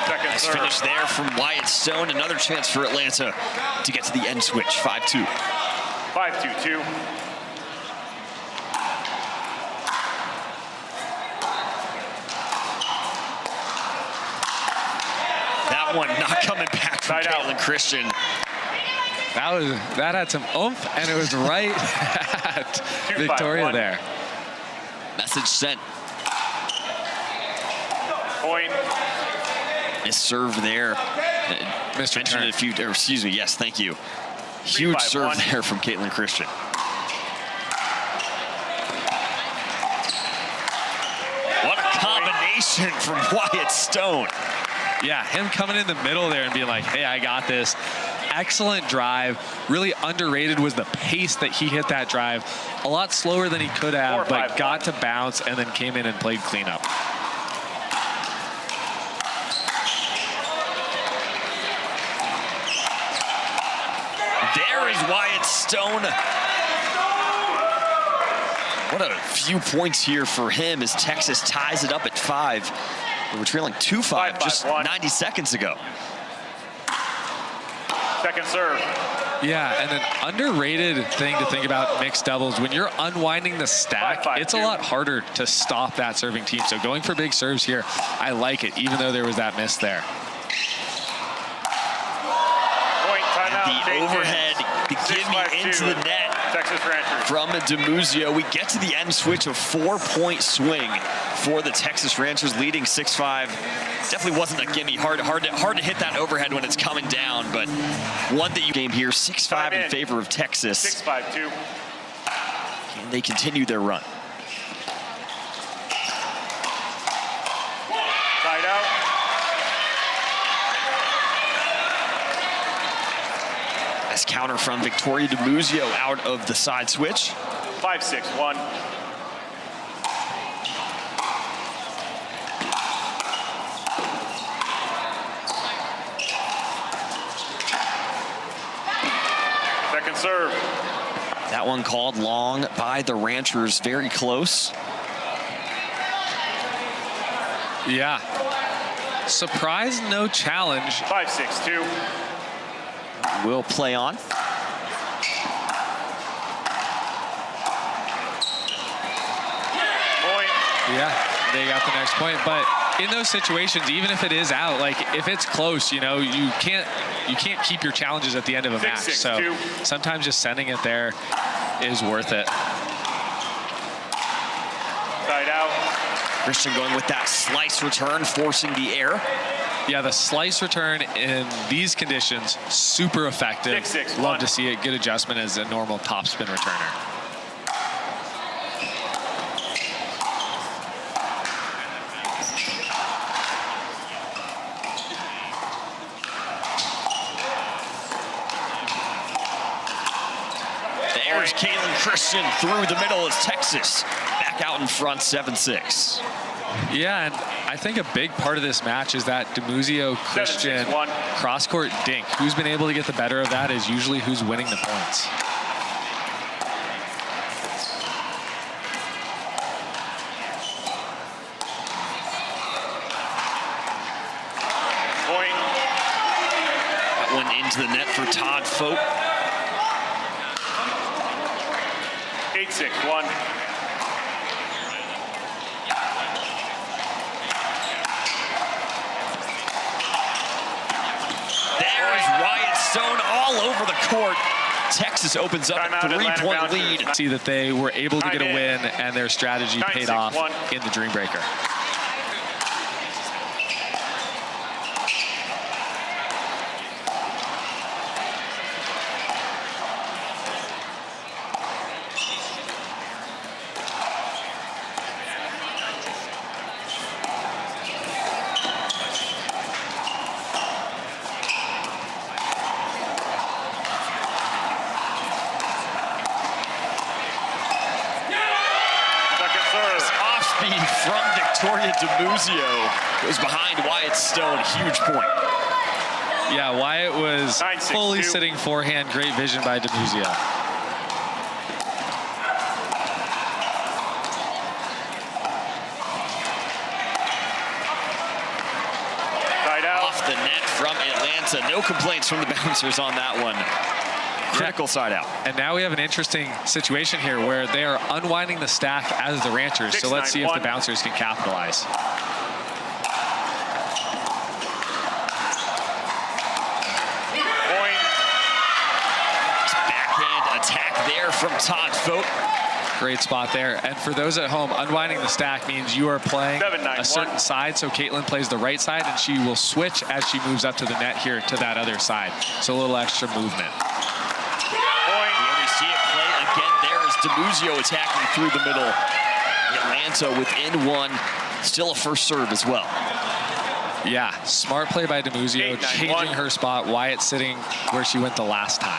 Second Nice serve. finish there from Wyatt Stone. Another chance for Atlanta to get to the end switch. 5-2. 5-2-2. That one not coming back from Side out. Caitlin Christian. That had some oomph, and it was right at 2-5-1. Victoria there. Message sent. Point. Nice serve there. Mr. Mentioned Turn. it a few, or excuse me, yes, thank you. Huge 3-5-1. serve there from Caitlin Christian. What a combination from Wyatt Stone. Yeah, him coming in the middle there and being like, hey, I got this. Excellent drive. Really underrated was the pace that he hit that drive. A lot slower than he could have, 4-5-1. but got to bounce and then came in and played cleanup. What a few points here for him as Texas ties it up at 5. They were trailing 2-5 just 90 seconds ago. Second serve. Yeah, and an underrated thing to think about mixed doubles, when you're unwinding the stack, it's a lot harder to stop that serving team. So going for big serves here, I like it, even though there was that miss there. Point, timeout. The overhead to give me into the net Texas Rangers. from Dimuzio. We get to the end switch, a 4-point swing for the Texas Rangers, leading 6-5. Definitely wasn't a gimme. Hard to hit that overhead when it's coming down, but one that you game here, 6-5 in favor of Texas. 6-5-2. Can they continue their run? Side out. Nice counter from Victoria Dimuzio out of the side switch. 5-6-1. Second serve. That one called long by the Ranchers, very close. Yeah. Surprise, no challenge. 5-6-2. Will play on. Point. Yeah, they got the next point. But in those situations, even if it is out, like if it's close, you know, you can't keep your challenges at the end of a match. So sometimes just sending it there is worth it. Side out. Christian going with that slice return, forcing the air. Yeah, the slice return in these conditions, super effective. 6-6-1. Love to see it. Good adjustment as a normal topspin returner. There's Caitlin Christian through the middle as Texas back out in front, 7-6. Yeah, and I think a big part of this match is that Dimuzio Christian 7-6-1. cross-court dink. Who's been able to get the better of that is usually who's winning the points. Point. That one into the net for Todd Fote. 8-6-1. There's Wyatt Stone all over the court. Texas opens up a 3-point lead. See that they were able to get a win and their strategy paid off in the Dreambreaker. From Victoria Dimuzio goes behind Wyatt Stone. Huge point. Yeah, Wyatt was 9-6-2. fully sitting forehand. Great vision by Dimuzio. Side out. Off the net from Atlanta. No complaints from the bouncers on that one. Critical side out. And now we have an interesting situation here where they are unwinding the stack as the Ranchers. So let's see if the bouncers can capitalize. Point. Backhand attack there from Todd Fote. Great spot there. And for those at home, unwinding the stack means you are playing 7-9-1. a certain side. So Caitlin plays the right side, and she will switch as she moves up to the net here to that other side. So a little extra movement. See it play again. There is Dimuzio attacking through the middle. Atlanta within one. Still a first serve as well. Yeah, smart play by Dimuzio, changing her spot. Wyatt sitting where she went the last time.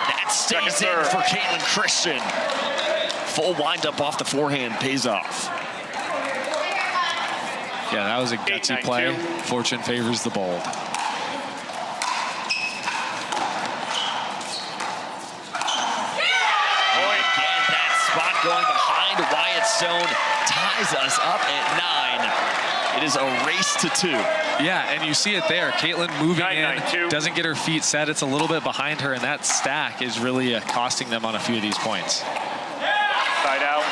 That stays in for Caitlin Christian. Full windup off the forehand pays off. Yeah, that was a gutsy play. Fortune favors the bold. behind. Wyatt Stone ties us up at 9. It is a race to 2. Yeah, and you see it there. Caitlin moving 9-9-2. in, doesn't get her feet set. It's a little bit behind her, and that stack is really costing them on a few of these points. Side out.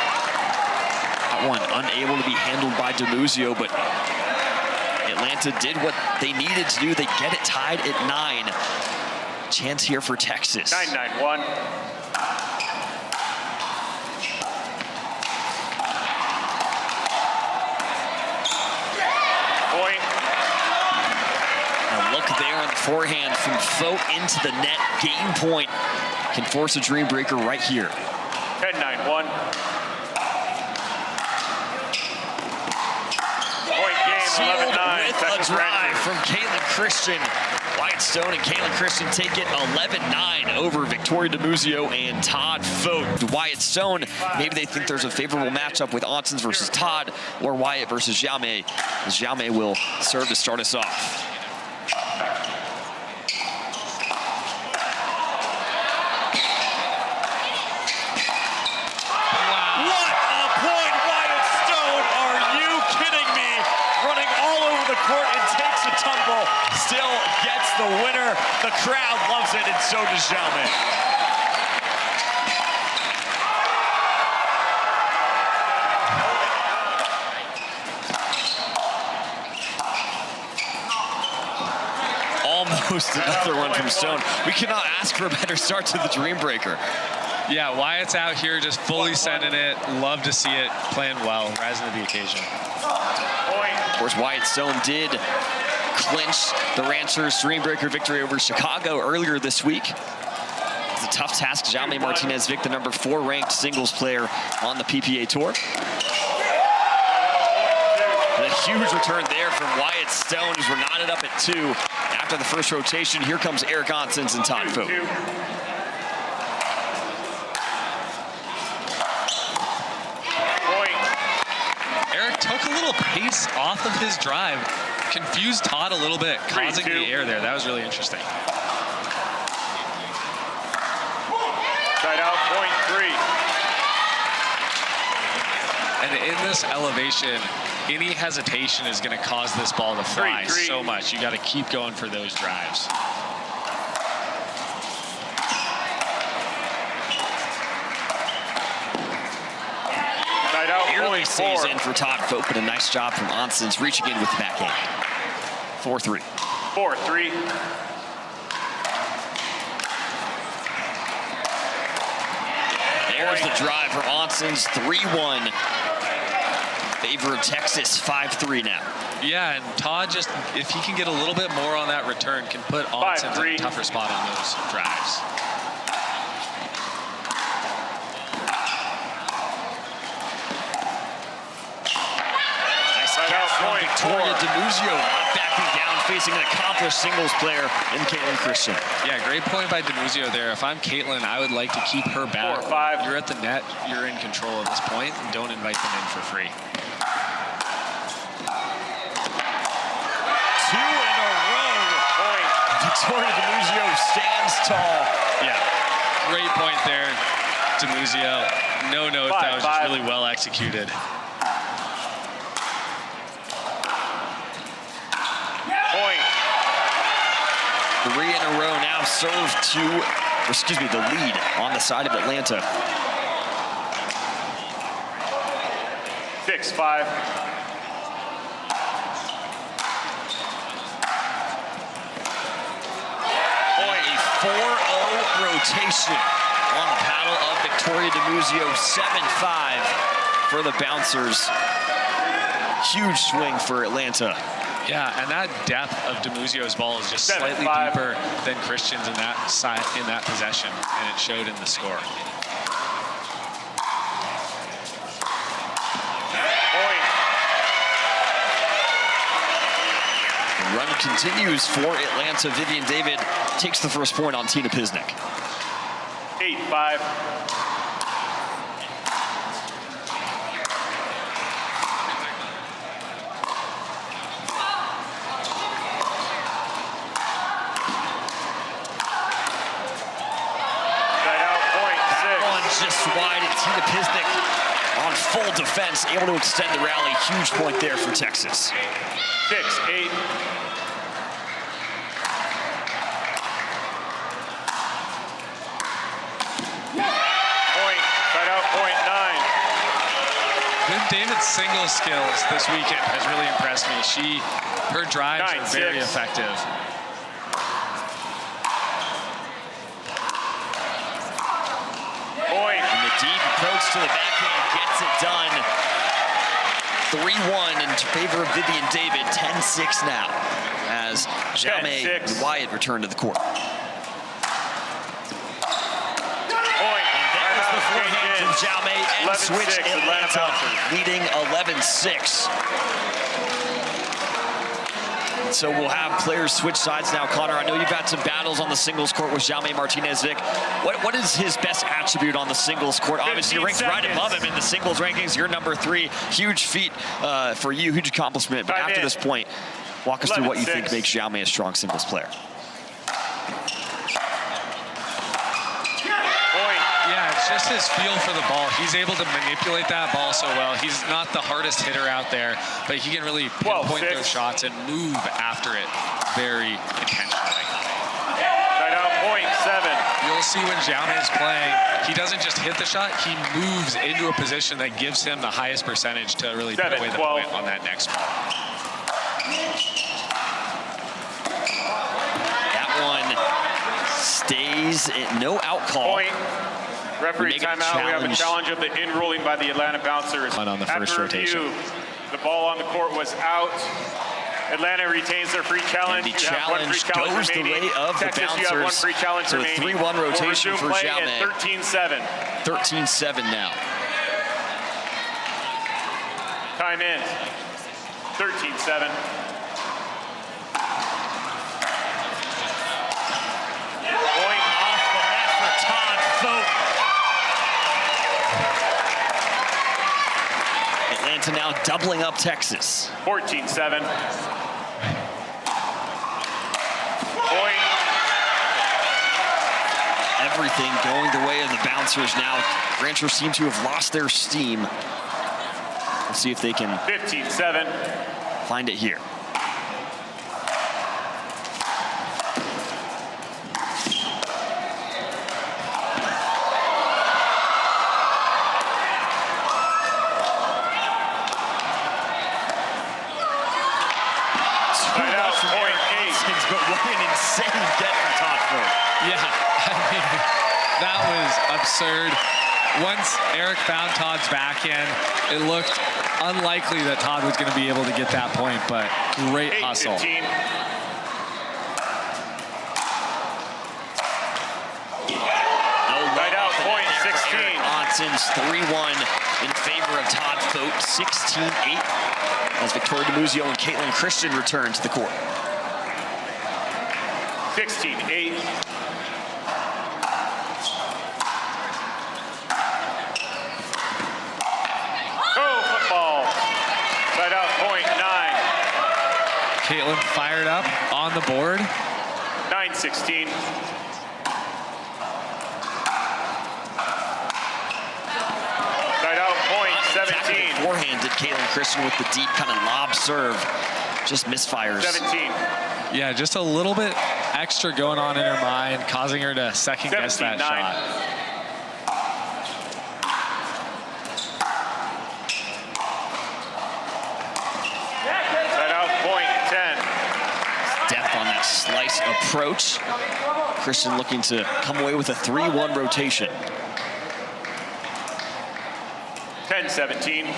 That one unable to be handled by Dimuzio, but Atlanta did what they needed to do. They get it tied at 9. Chance here for Texas. 9-9-1. Point. Now look there on the forehand from Fote into the net. Game point can force a Dreambreaker right here. 10-9-1. Point game, Sealed 11-9. with a Texas drive Rangers. from Caitlin Christian. Wyatt Stone and Caitlin Christian take it 11-9 over Victoria Dimuzio and Todd Fote. Wyatt Stone, maybe they think there's a favorable matchup with Oncins versus Todd or Wyatt versus Jaume, as Jaume will serve to start us off. Still gets the winner. The crowd loves it, and so does Jaume. Almost another one from Stone. We cannot ask for a better start to the Dreambreaker. Yeah, Wyatt's out here just fully sending it. Love to see it, playing well, rising to the occasion. Of course, Wyatt Stone did clinch the Ranchers' Dreambreaker victory over Chicago earlier this week. It's a tough task. Jaume Martinez Vich, the number 4 ranked singles player on the PPA Tour. And a huge return there from Wyatt Stone, as we're knotted up at 2 after the first rotation. Here comes Eric Oncins and Todd Fote. Eric took a little pace off of his drive. Confused Todd a little bit, causing the air there. That was really interesting. Side out, point 3. And in this elevation, any hesitation is going to cause this ball to fly so much. You got to keep going for those drives. Early stays in for Todd Fote, but a nice job from Oncins, reaching in with the backhand. 4-3. 4-3. There's the drive from Oncins, 3-1. Favor of Texas, 5-3 now. Yeah, and Todd just, if he can get a little bit more on that return, can put Oncins in a tougher spot on those drives. Victoria Dimuzio backing down, facing an accomplished singles player in Caitlin Christian. Yeah, great point by Dimuzio there. If I'm Caitlin, I would like to keep her back. 4-5. You're at the net, you're in control at this point, and don't invite them in for free. 2 in a row. Point. Victoria Dimuzio stands tall. Yeah, great point there, Dimuzio. No note, that was just really well executed. Point. 3 in a row now serve to, the lead on the side of Atlanta. 6-5. Point. A 4-0 rotation on the paddle of Victoria Dimuzio. 7-5 for the Bouncers. Huge swing for Atlanta. Yeah, and that depth of Dimuzio's ball is just slightly deeper than Christian's in that side, in that possession, and it showed in the score. Point. The run continues for Atlanta. Vivian David takes the first point on Tina Pisnik. 8-5. Just wide, and Tina Pisnik on full defense, able to extend the rally. Huge point there for Texas. 6-8. Point, side out, point 9. Viv David's single skills this weekend has really impressed me. Her drives are very effective. Point. And the deep approach to the backhand gets it done. 3-1 in favor of Vivian David. 10-6 now as Jaume Wyatt returned to the court. Point. And that was the forehand from Jaume and 11-6, switch Atlanta leading 11-6. So we'll have players switch sides now. Connor, I know you've had some battles on the singles court with Jaume Martinez. Vic, what is his best attribute on the singles court? Obviously, you're ranked right above him in the singles rankings. You're number 3. Huge feat for you, huge accomplishment. But after this point, walk us through what you think makes Jaume a strong singles player. Yeah, it's just his feel for the ball. He's able to manipulate that ball so well. He's not the hardest hitter out there, but he can really pinpoint those shots and move after it very intentionally. Side out, point 7. You'll see when Jaume is playing, he doesn't just hit the shot, he moves into a position that gives him the highest percentage to really put away the point on that next ball. That one stays at no out call. Point. Referee timeout. We have a challenge of the in ruling by the Atlanta Bouncers. On the first rotation. The ball on the court was out. Atlanta retains their free challenge. And the challenge goes the way of the Texas, Bouncers. you have one free challenge So remaining. 3-1 rotation for Jaume. 13-7. 13-7 now. Time in. 13-7. Point Off the net for Todd Fote. Atlanta now doubling up Texas. 14-7. Point. Everything going the way of the Bouncers now. Ranchers seem to have lost their steam. We'll see if they can 15-7. find it here. But what an insane get from Todd Fote. Yeah, I mean, that was absurd. Once Eric found Todd's backhand, it looked unlikely that Todd was going to be able to get that point, but great hustle. 15. No right out, point 16. Oncins 3-1 in favor of Todd Fote, 16-8 as Victoria Dimuzio and Caitlin Christian return to the court. 16-8. Go football. Side out, point 9. Caitlin fired up on the board. 9-16. Side out, point 17. Forehanded Caitlin Christian with the deep kind of lob serve. Just misfires. 17. Yeah, just a little bit extra going on in her mind, causing her to second guess that shot. Side out, point 10. Depth on that slice approach. Christian looking to come away with a 3-1 rotation. 10-17.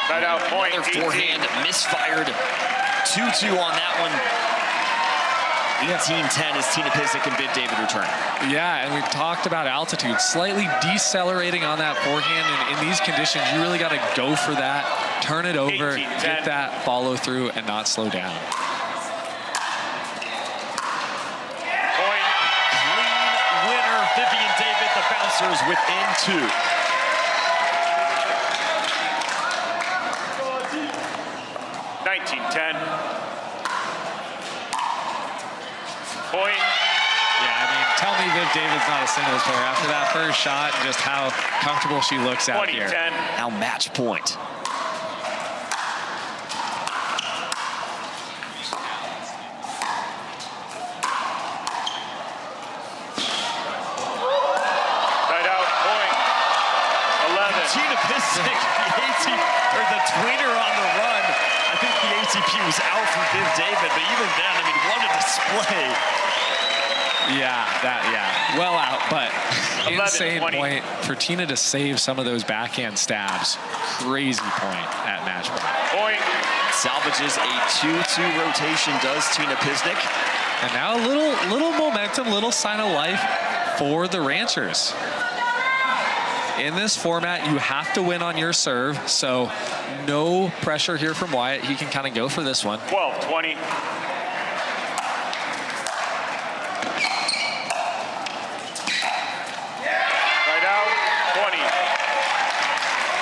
Side out, point Another 18. forehand misfired. 2-2 on that one. 18-10 as Tina Pisnik and Viv David return. Yeah, and we've talked about altitude. Slightly decelerating on that forehand, and in these conditions, you really got to go for that, turn it over, 18-10. get that follow through, and not slow down. Point. Clean winner, Vivian David, the Bouncers within 2. Point. Tell me Viv David's not a singles player after that first shot and just how comfortable she looks out 20, here. 10. Now match point. Pisnik, the tweener on the run. I think the ATP was out from Viv David, but even then, I mean, what a display. Yeah, well out, but 11, insane 20. point for Tina to save some of those backhand stabs. Crazy point at match point. Salvages a 2-2 rotation, does Tina Pisnik. And now a little momentum, little sign of life for the Ranchers. In this format, you have to win on your serve, so no pressure here from Wyatt. He can kind of go for this one. 12-20. Right out, 20.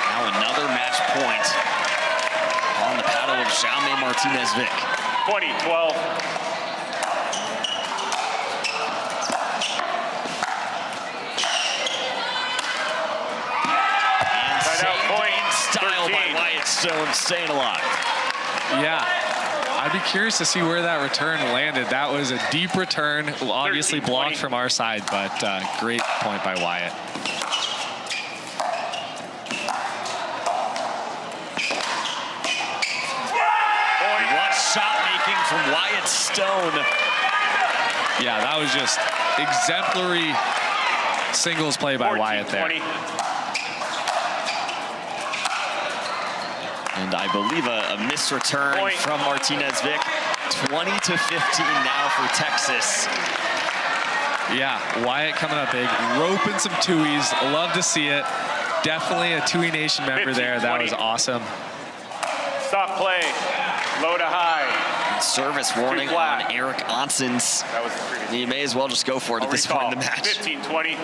Now another match point on the paddle of Jaume Martinez Vich. 20-12. Style by Wyatt Stone, staying alive. Yeah, I'd be curious to see where that return landed. That was a deep return, obviously blocked from our side, but great point by Wyatt. What shot making from Wyatt Stone. Yeah, that was just exemplary singles play by Wyatt there. 20. And I believe a missed return from Martinez Vich. 20-15 now for Texas. Yeah, Wyatt coming up big, roping some Tuies. Love to see it. Definitely a Tui Nation member 15, there. That 20. was awesome. Stop play. Low to high. Service warning on Eric Oncins. That was the previous. You may as well just go for it at this point in the match. 15-20.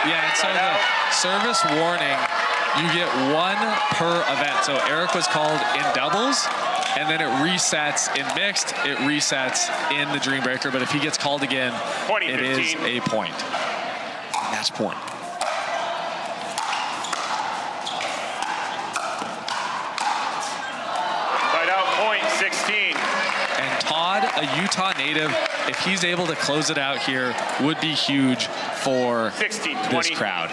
Yeah, and so the service warning, you get one per event. So Eric was called in doubles, and then it resets in mixed, it resets in the Dreambreaker. But if he gets called again, 20, it 15. is a point. Match point. Right out, point 16. And Todd, a Utah native, if he's able to close it out here, would be huge for 16, this 20. crowd.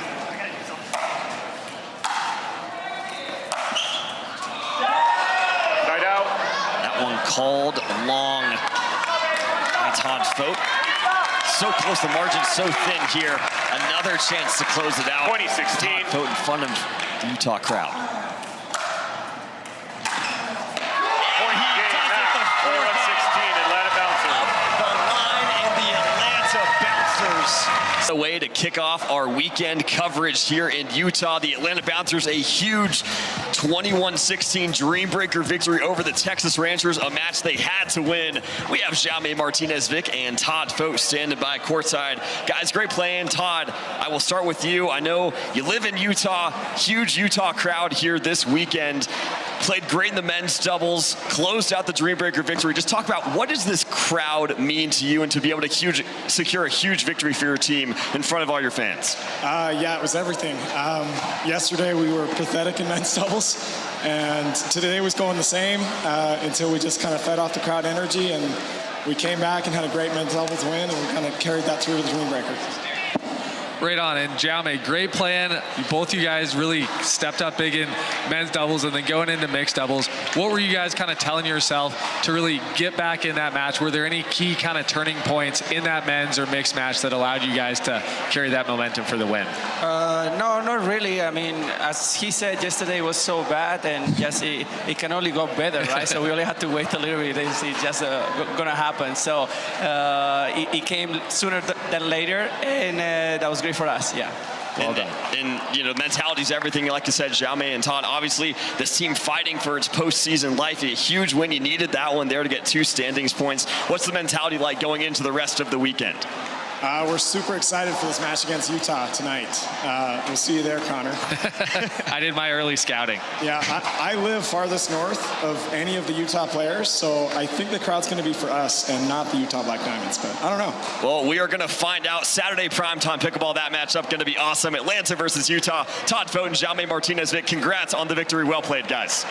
Called long by Todd Fote. So close, the margin so thin here. Another chance to close it out. 2016. Todd Fote in front of the Utah crowd. He does it, the 41-16, Atlanta Bouncers. the line and the Atlanta Bouncers. A way to kick off our weekend coverage here in Utah. The Atlanta Bouncers, a huge 21-16 Dreambreaker victory over the Texas Ranchers, a match they had to win. We have Jaume Martinez Vich and Todd Fote standing by courtside. Guys, great playing. Todd, I will start with you. I know you live in Utah, huge Utah crowd here this weekend. Played great in the men's doubles, closed out the Dreambreaker victory. Just talk about what does this crowd mean to you and to be able to secure a huge victory for your team in front of all your fans? Yeah, it was everything. Yesterday we were pathetic in men's doubles, and today was going the same until we just kind of fed off the crowd energy, and we came back and had a great men's doubles win, and we kind of carried that through to the Dreambreaker. Right on, and Jaume, great plan. Both you guys really stepped up big in men's doubles and then going into mixed doubles. What were you guys kind of telling yourself to really get back in that match? Were there any key kind of turning points in that men's or mixed match that allowed you guys to carry that momentum for the win? No, not really. I mean, as he said, yesterday was so bad, and just it can only go better, right? So we only had to wait a little bit. It's just going to happen. So it came sooner than later, and that was great for us, yeah. Well done. And you know, mentality is everything. Like you said, Jaume and Todd, obviously this team fighting for its postseason life. A huge win. You needed that one there to get 2 standings points. What's the mentality like going into the rest of the weekend? We're super excited for this match against Utah tonight. We'll see you there, Connor. I did my early scouting. Yeah, I live farthest north of any of the Utah players, so I think the crowd's going to be for us and not the Utah Black Diamonds, but I don't know. Well, we are going to find out Saturday primetime pickleball. That matchup going to be awesome. Atlanta versus Utah. Todd Foden, Jaume Martinez. Vic, congrats on the victory. Well played, guys.